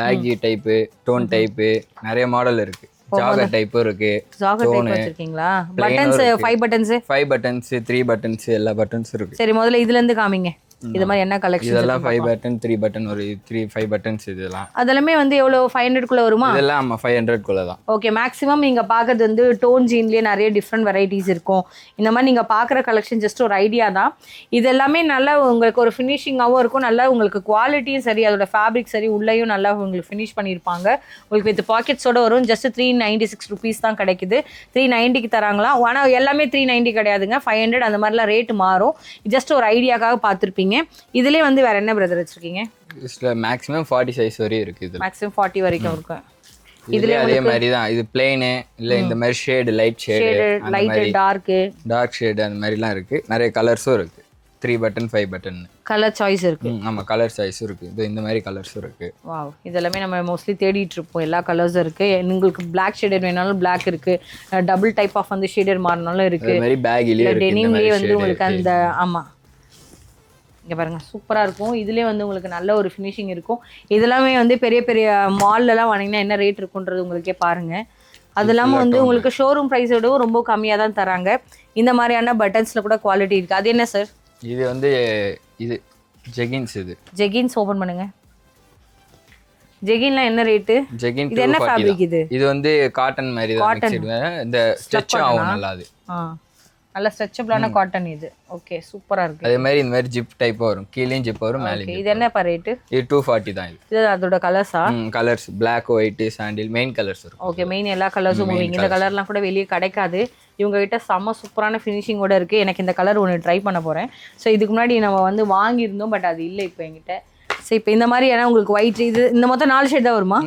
பேகி டைப், டோன் டைப், நிறைய மாடல் இருக்கு. ஜாகர் டைப் இருக்கு. ஜாகர் டைப் வச்சிருக்கீங்களா? பட்டன்ஸ் 5 பட்டன்ஸ் 3 பட்டன்ஸ் எல்லா பட்டன்ஸ் இருக்கு. சரி, முதல்ல இதுல இருந்து காமிங்க. இது மாதிரி என்ன கலெக்ஷன்? இதெல்லாம் 5 பட்டன் 3 பட்டன் ஒரு 5 பட்டன்ஸ். இதெல்லாம் அதெல்லாமே வந்து எவ்வளோ 500 குள்ள வருமா? இதெல்லாம் ஆமா 500 குள்ள தான். ஓகே. மேக்ஸிமம் நீங்க பார்க்கறது வந்து டோன் ஜீன்லயே நிறைய டிஃப்ரெண்ட் வெரைட்டிஸ் இருக்கும். இந்த மாதிரி நீங்க பார்க்குற கலெக்ஷன் ஜஸ்ட் ஒரு ஐடியா தான். இது எல்லாமே நல்லா உங்களுக்கு ஒரு ஃபினிஷிங்காகவும் இருக்கும். நல்லா உங்களுக்கு குவாலிட்டியும் சரி, அதோட ஃபேப்ரிக் சரி, உள்ளேயும் நல்லா உங்களுக்கு ஃபினிஷ் பண்ணியிருப்பாங்க. உங்களுக்கு வித் பாக்கெட்ஸோட வரும். ஜஸ்ட் 396 ருபீஸ் தான் கிடைக்குது. 390க்கு தராங்களா? ஆனால் எல்லாமே 390 கிடையாதுங்க, 500 அந்த மாதிரிலாம் ரேட் மாறும். ஜஸ்ட் ஒரு ஐடியாக்காக பார்த்துருப்பீங்க. இதுலயே வந்து வேற என்ன பிரதர் வச்சிருக்கீங்க? இதுல மேக்ஸிமம் 40 சைஸ் வரை இருக்கு. இது மேக்ஸிமம் 40 வரைக்கும் இருக்கு. இதுல அதே மாதிரி தான். இது பிளெயின் இல்ல இந்த மாதிரி ஷேட், லைட் டார்க் ஷேட் அந்த மாதிரிலாம் இருக்கு. நிறைய கலர்ஸும் இருக்கு. 3 பட்டன் 5 பட்டன் கலர் சாய்ஸ் இருக்கு. ஆமா, கலர் சாய்ஸும் இருக்கு. இது இந்த மாதிரி கலர்ஸும் இருக்கு. வாவ், இதெல்லாமே நம்ம மோஸ்ட்லி தேடிட்டு இருப்போம். எல்லா கலர்ஸும் இருக்கு. உங்களுக்கு பிளாக் ஷேடட் வேணாலும் பிளாக் இருக்கு. டபுள் டைப் ஆஃப் வந்து ஷேடட் மாறினாலும் இருக்கு. இந்த மாதிரி பேக்லயே இருக்கு. டெனிம்லயே வந்து உங்களுக்கு அந்த ஆமா இங்கே பாருங்கள், சூப்பராக இருக்கும். இதுலேயே வந்து உங்களுக்கு நல்ல ஒரு ஃபினிஷிங் இருக்கும். இதெல்லாமே வந்து பெரிய பெரிய மால்லலாம் வாங்கினீங்கன்னா என்ன ரேட் இருக்குன்றது உங்களுக்கே பாருங்கள். அது இல்லாமல் வந்து உங்களுக்கு ஷோரூம் ப்ரைஸோடவும் ரொம்ப கம்மியாக தான் தராங்க. இந்த மாதிரியான பட்டன்ஸில் கூட குவாலிட்டி இருக்குது. அது என்ன சார்? இது வந்து இது ஜெகின்ஸ். இது ஜெகின்ஸ் ஓப்பன் பண்ணுங்கள். ஜெகின்லாம் என்ன ரேட்டு? ஜெகின் இது என்ன ஃபேப்ரிக்? இது வந்து காட்டன் மாதிரி தான். இந்த ஸ்ட்ரெச் ஆகும் நல்லா. அது நல்ல ஸ்ட்ரெச்சபிளான காட்டன். இது ஓகே, சூப்பரா இருக்கு. அதே மாதிரி இந்த மாதிரி ஜிப் டைப் வரும். கீழேயும் ஜிப் வரும், மேலேயும். இது என்ன ரேட்? இது 240 தான். இது அதோட கலர்ஸா? கலர்ஸ் Black, white, சாண்டில் மெயின் கலர்ஸ் இருக்கும். ஓகே, மெயின் எல்லா கலர்ஸும் மூவிங். இந்த கலர்லாம் கூட வெளியே கிடைக்காது. இவங்க கிட்ட செம்ம சூப்பரான ஃபினிஷிங்கோட இருக்கு. எனக்கு இந்த கலர் ஒன்று ட்ரை பண்ண போறேன். ஸோ இதுக்கு முன்னாடி நம்ம வந்து வாங்கியிருந்தோம், பட் அது இல்லை இப்போ என்கிட்ட. ஸோ இப்போ இந்த மாதிரி ஏன்னா உங்களுக்கு ஒயிட், இது இந்த மொத்தம் 4 ஷேட் தான் வருமா?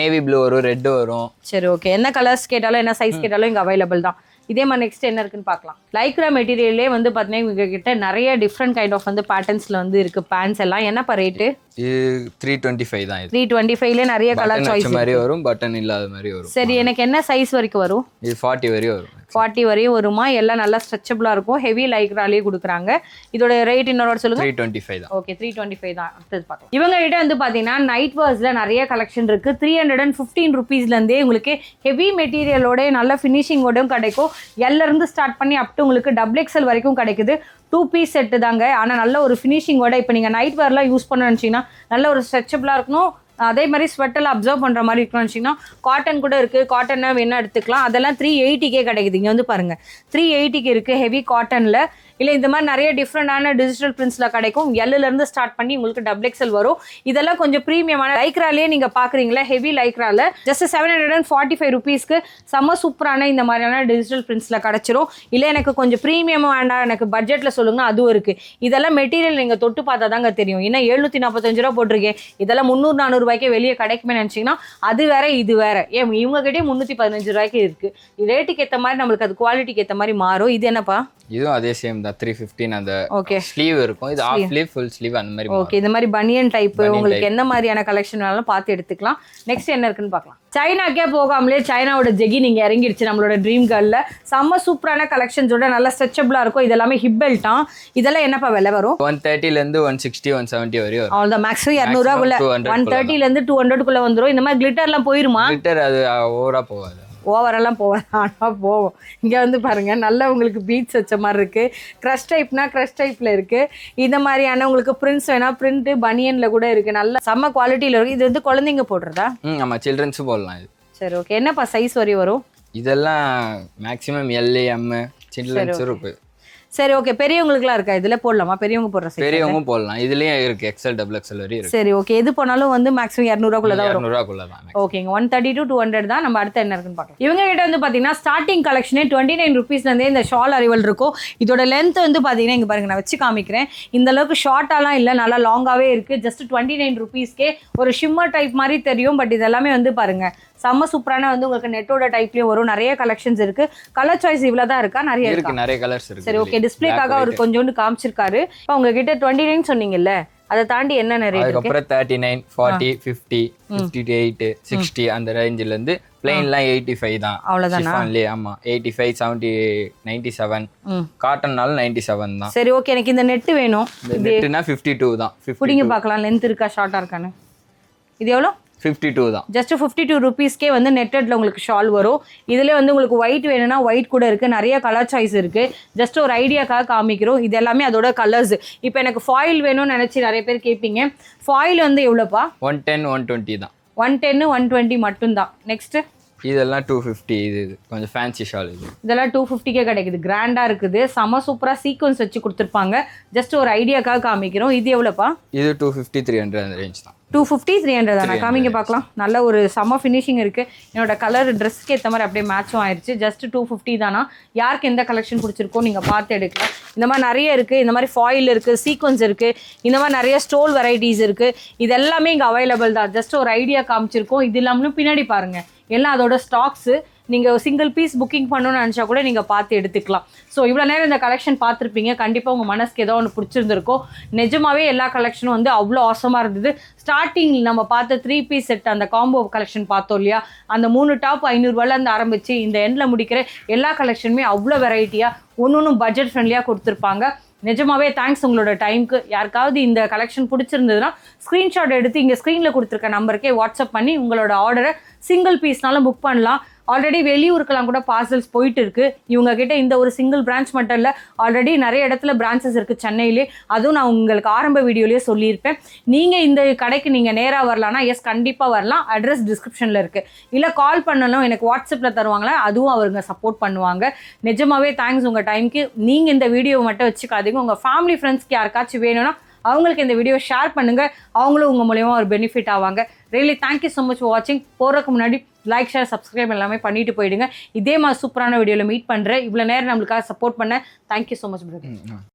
நேவி ப்ளூ வரும், ரெட் வரும். சரி, ஓகே. என்ன கலர்ஸ் கேட்டாலும் என்ன சைஸ் கேட்டாலும் இங்கே அவைலபிள் தான். இதே மாதிரி நெக்ஸ்ட் என்ன இருக்குன்னு பார்க்கலாம். லைக்ரா மெட்டீரியல்லே வந்து பார்த்தீங்கன்னா இவங்க கிட்ட நிறைய டிஃப்ரெண்ட் கைண்ட் ஆஃப் வந்து பேட்டர்ன்ஸ்ல வந்து இருக்கு. பேண்ட்ஸ் எல்லாம் என்ன ரேட்டு? இது 325 தான். 325ல நிறைய கலர் சாய்ஸ் மாதிரி வரும், பட்டன் இல்லாத மாதிரி வரும். சரி, எனக்கு என்ன சைஸ் வரைக்கும் வரும்? இது 40 வரையும் வரும். 40 வரையும் வருமா? எல்லாம் நல்லா ஸ்ட்ரெச்சபிளா இருக்கும். ஹெவி லைக்ராலே கொடுக்குறாங்க. இதோட ரேட் இன்னொரு சொல்லுங்க. 325 தான். ஓகே, 325 தான். அடுத்து பார்க்கலாம். இவங்க கிட்ட வந்து பாத்தீங்கன்னா நைட் வேர்ஸ்ல நிறைய கலெக்ஷன் இருக்கு. 315 ருபீஸ்ல இருந்தே உங்களுக்கு ஹெவி மெட்டீரியலோட நல்ல ஃபினிஷிங்கோடயும் கிடைக்கும். எல்ல இருந்து ஸ்டார்ட் பண்ணி அப் டு உங்களுக்கு டபுள் எக்ஸ்எல் வரைக்கும் கிடைக்குது. 2 பீஸ் செட்டு தாங்க. ஆனால் நல்ல ஒரு ஃபினிஷிங்கோட இப்போ நீங்கள் நைட் வேர்லாம் யூஸ் பண்ண நினச்சிங்கன்னா நல்ல ஒரு ஸ்ட்ரெச்சபிளாக இருக்கணும். அதே மாதிரி ஸ்வெட்டில் அப்சர்வ் பண்ணுற மாதிரி இருக்கணும்னு வச்சிங்கன்னா காட்டன் கூட இருக்குது. காட்டன்னா வேணால் எடுத்துக்கலாம். அதெல்லாம் 380க்கே கிடைக்குது. இங்கே வந்து பாருங்கள், 380க்கு இருக்குது ஹெவி காட்டனில். இல்லை இந்த மாதிரி நிறைய டிஃப்ரெண்டான டிஜிட்டல் பிரிண்ட்ஸில் கிடைக்கும். எல்லுலேருந்து ஸ்டார்ட் பண்ணி உங்களுக்கு டபுள் எக்ஸ்எல் வரும். இதெல்லாம் கொஞ்சம் ப்ரீமியமான லைக்ராலே நீங்கள் பார்க்குறீங்களா, ஹெவி லைக்ரால ஜஸ்ட் 745 ருபீஸ்க்கு செம்ம சூப்பரான இந்த மாதிரியான டிஜிட்டல் பிரிண்ட்ஸில் கிடச்சிரும். இல்லை எனக்கு கொஞ்சம் ப்ரீமியமாக வேண்டாம், எனக்கு பட்ஜெட்டில் சொல்லுங்கன்னா அதுவும் இருக்குது. இதெல்லாம் மெட்டீரியல் நீங்கள் தொட்டு பார்த்தா தாங்க தெரியும். ஏன்னா 745 ரூபா போட்டிருக்கேன். இதெல்லாம் 300-400 ரூபாய்க்கே வெளியே கிடைக்குமே நினச்சிங்கன்னா அது வேற இது வேற. ஏன் இவங்ககிட்டே 315 ரூபாய்க்கு இருக்குது. ரேட்டுக்கு ஏற்ற மாதிரி நம்மளுக்கு அது குவாலிட்டிக்கு ஏற்ற மாதிரி மாறும். இது என்னப்பா? இதுவும் அதே சேம் தான் 315. அந்த ஓகே ஸ்லீவ் இருக்கும், இது ஆஃப் ஸ்லீவ் ஃபுல் ஸ்லீவ் அந்த மாதிரி. ஓகே இந்த மாதிரி பனியன் டைப் உங்களுக்கு எந்த மாதிரியான கலெக்ஷன் வேணாலும் பார்த்து எடுத்துக்கலாம். நெக்ஸ்ட் என்ன இருக்குன்னு பார்க்கலாம். சைனாக்கே போகாமலே சைனாவோட ஜெகி நீங்க இறங்கிடுச்சு நம்மளோட ட்ரீம் கேர்ல. செம்ம சூப்பரான கலெக்ஷன்ஸோட நல்லா ஸ்ட்ரெச்சபிளா இருக்கும். இதெல்லாமே ஹிப் பெல்ட்டா. இதெல்லாம் என்னப்பா விலை வரும்? 130 இருந்து 160 170 வரையும் வரும். அவ்வளவுதான் மேக்ஸிமம் 200 ரூபாய்க்குள்ள 130 இருந்து 200 குள்ள வந்துரும். இந்த மாதிரி கிளிட்டர்லாம் போயிருமா? கிளிட்டர் அது ஓவரா போகாது. ஓவரெல்லாம் போவாது, ஆனால் போவோம். இங்கே வந்து பாருங்கள் நல்லா உங்களுக்கு பீட்ஸ் வச்ச மாதிரி இருக்குது. க்ரஷ் டைப்னா க்ரஷ் டைப்பில் இருக்குது. இந்த மாதிரியான உங்களுக்கு பிரிண்ட்ஸ் வேணால் பிரிண்ட்டு பனியனில் கூட இருக்குது. நல்ல செம்ம குவாலிட்டியில் இருக்குது. இது வந்து குழந்தைங்க போடுறதா? ஆமாம், சில்ட்ரன்ஸும் போடலாம் இது. சரி ஓகே. என்னப்பா சைஸ் வரையும் வரும்? இதெல்லாம் மேக்ஸிமம் எல்ஏ எம் சில்ட்ரன்ஸும் இருக்குது. சரி ஓகே. பெரியவங்களுக்குலாம் இருக்கா இதில் போடலாமா? பெரியவங்க போடுற சைஸ் பெரியவங்க போடலாம். இதுலேயும் இருக்குது எக்ஸல் டபுள் எக்ஸல் வரையும் இருக்குது. சரி ஓகே. எது போனாலும் வந்து மேக்ஸிமம் 200 ரூபாய்க்குள்ள தான் வரும். 200 ரூபாய்க்குள்ள தான். ஓகேங்க. 130 to 200 தான். நம்ம அடுத்து என்ன இருக்குன்னு பார்க்கலாம். இவங்க கிட்ட வந்து பார்த்தீங்கன்னா ஸ்டார்டிங் கலெக்ஷனே 29 ருபீஸ்லேருந்தே இந்த ஷால் அரைவல் இருக்கும். இதோட லென்த் வந்து பார்த்தீங்கன்னா இங்கே பாருங்க, நான் வச்சு காமிக்கிறேன். இந்த அளவுக்கு ஷார்ட்டாலாம் இல்லை, நல்லா லாங்காகவே இருக்குது. ஜஸ்ட் 29 ருபீஸ்க்கே ஒரு ஷிம்மர் டைப் மாதிரி தெரியும். பட் இதெல்லாமே வந்து பாருங்க செம்ம சூப்பரான வந்து உங்களுக்கு நெட்டோட டைப்லயும் வரும். நிறைய கலெக்ஷன்ஸ் இருக்கு. கலர் சாய்ஸ் இவ்வளவு தான் இருக்கா? நிறைய இருக்கு, நிறைய கலர்ஸ் இருக்கு. சரி ஓகே. டிஸ்ப்ளேக்காக அவர் கொஞ்சோண்டு காமிச்சிருக்காரு. இப்போ உங்ககிட்ட 29 சொன்னீங்கல்ல, அதை தாண்டி என்ன நிறைய இருக்கு? அதுக்கப்புறம் 39 40 50 58 60 அந்த ரேஞ்சில இருந்து பிளைன்லாம் 85 தான். அவ்வளவுதானா? ஆமா 85 70 97. காட்டன்னால 97 தான். சரி ஓகே. எனக்கு இந்த நெட் வேணும். நெட்னா 52 தான். புடிங்க பார்க்கலாம் லென்த் இருக்கா ஷார்ட்டா இருக்கான்னு. இது எவ்வளோ? 52 தான். ஜஸ்ட் 52 ருபீஸ்க்கே வந்து நெட்டட்ல உங்களுக்கு ஷால் வரும். இதுல வந்து உங்களுக்கு ஒயிட் வேணும்னா ஒயிட் கூட இருக்கு. நிறைய கலர் சாய்ஸ் இருக்கு. ஜஸ்ட் ஒரு ஐடியாக்காக காமிக்கிறோம். இது எல்லாமே அதோட கலர்ஸ். இப்போ எனக்கு ஃபாயில் வேணும்னு நினைச்சு நிறைய பேர் கேட்பீங்க. ஃபாயில் வந்து எவ்வளோப்பா? 110 120 தான். 110 120 மட்டும்தான். நெக்ஸ்ட் இதெல்லாம் 250. இது கொஞ்சம் ஃபேன்சி ஷால். இதெல்லாம் 250க்கே கிடைக்குது. கிராண்டா இருக்குது. செம சூப்பரா சீக்வன்ஸ் வச்சு கொடுத்துருப்பாங்க. ஜஸ்ட் ஒரு ஐடியாக்காக காமிக்கிறோம். இது எவ்வளோப்பா? இது 250 300 அந்த ரேஞ்ச் தான். 250 300 தானே? காமிங்க பார்க்கலாம். நல்ல ஒரு செம ஃபினிஷிங் இருக்குது. என்னோட கலர் ட்ரெஸ்க்கு ஏற்ற மாதிரி அப்படியே மேட்சும் ஆயிடுச்சு. ஜஸ்ட் 250 தானா? யாருக்கு எந்த கலெக்ஷன் பிடிச்சிருக்கோ நீங்கள் பார்த்து எடுக்கலாம். இந்த மாதிரி நிறைய இருக்குது. இந்த மாதிரி ஃபாயில் இருக்குது, சீக்வன்ஸ் இருக்குது, இந்த மாதிரி நிறைய ஸ்டோல் வெரைட்டிஸ் இருக்குது. இது எல்லாமே இங்கே அவைலபிள் தான். ஜஸ்ட் ஒரு ஐடியா காமிச்சிருக்கோம். இது இல்லாமலும் பின்னாடி பாருங்கள் எல்லாம் அதோட ஸ்டாக்ஸு. நீங்கள் சிங்கிள் பீஸ் புக்கிங் பண்ணணும்னு நினச்சா கூட நீங்கள் பார்த்து எடுத்துக்கலாம். ஸோ இவ்வளோ நேரம் இந்த கலெக்ஷன் பார்த்துருப்பீங்க. கண்டிப்பாக உங்கள் மனசுக்கு ஏதோ ஒன்று பிடிச்சிருந்துருக்கும். நிஜமாவே எல்லா கலெக்ஷனும் வந்து அவ்வளோ அவசரமாக இருந்தது. ஸ்டார்டிங் நம்ம பார்த்த 3 பீஸ் செட் அந்த காம்போ கலெக்ஷன் பார்த்தோம் இல்லையா, அந்த 3 டாப் 500 ரூபாயிலேருந்து ஆரம்பித்து இந்த எண்டில் முடிக்கிற எல்லா கலெக்ஷனுமே அவ்வளோ வெரைட்டியாக ஒன்று பட்ஜெட் ஃப்ரெண்ட்லியாக கொடுத்துருப்பாங்க. நிஜமாவே தேங்க்ஸ் உங்களோட டைமுக்கு. யாருக்காவது இந்த கலெக்ஷன் பிடிச்சிருந்ததுன்னா ஸ்க்ரீன்ஷாட் எடுத்து இங்கே ஸ்க்ரீனில் கொடுத்துருக்க நம்பருக்கே வாட்ஸ்அப் பண்ணி உங்களோட ஆர்டரை சிங்கிள் பீஸ்னாலும் புக் பண்ணலாம். ஆல்ரெடி வெளியூருக்கெல்லாம் கூட பார்சல்ஸ் போயிட்டு இருக்கு. இவங்க கிட்ட இந்த ஒரு சிங்கிள் பிரான்ச் மட்டும் இல்லை, ஆல்ரெடி நிறைய இடத்துல பிரான்ச்சஸ் இருக்குது சென்னையிலே. அதுவும் நான் உங்களுக்கு ஆரம்ப வீடியோலேயே சொல்லியிருப்பேன். நீங்கள் இந்த கடைக்கு நீங்கள் நேராக வரலான்னா எஸ் கண்டிப்பாக வரலாம். அட்ரஸ் டிஸ்கிரிப்ஷனில் இருக்குது. இல்லை கால் பண்ணணும், எனக்கு வாட்ஸ்அப்பில் தருவாங்களா, அதுவும் அவங்க சப்போர்ட் பண்ணுவாங்க. நிஜமாவே தேங்க்ஸ் உங்கள் டைமுக்கு. நீங்கள் இந்த வீடியோவை மட்டும் வச்சுக்காதீங்க. உங்கள் ஃபேமிலி ஃப்ரெண்ட்ஸ்க்கு யாருக்காச்சும் வேணும்னா அவங்களுக்கு இந்த வீடியோ ஷேர் பண்ணுங்கள். அவங்களும் உங்கள் மூலியமாக ஒரு பெனிஃபிட் ஆவாங்க. Really thank you so much for வாட்சிங். போகிறதுக்கு முன்னாடி லைக் ஷேர் சப்ஸ்கிரைப் எல்லாமே பண்ணிட்டு போயிடுங்க. இதே மாதிரி சூப்பரான வீடியோவில் மீட் பண்ணுறேன். இவ்வளோ நேரம் நம்மளுக்காக சப்போர்ட் பண்ண தேங்க்யூ ஸோ மச் பிரதர்.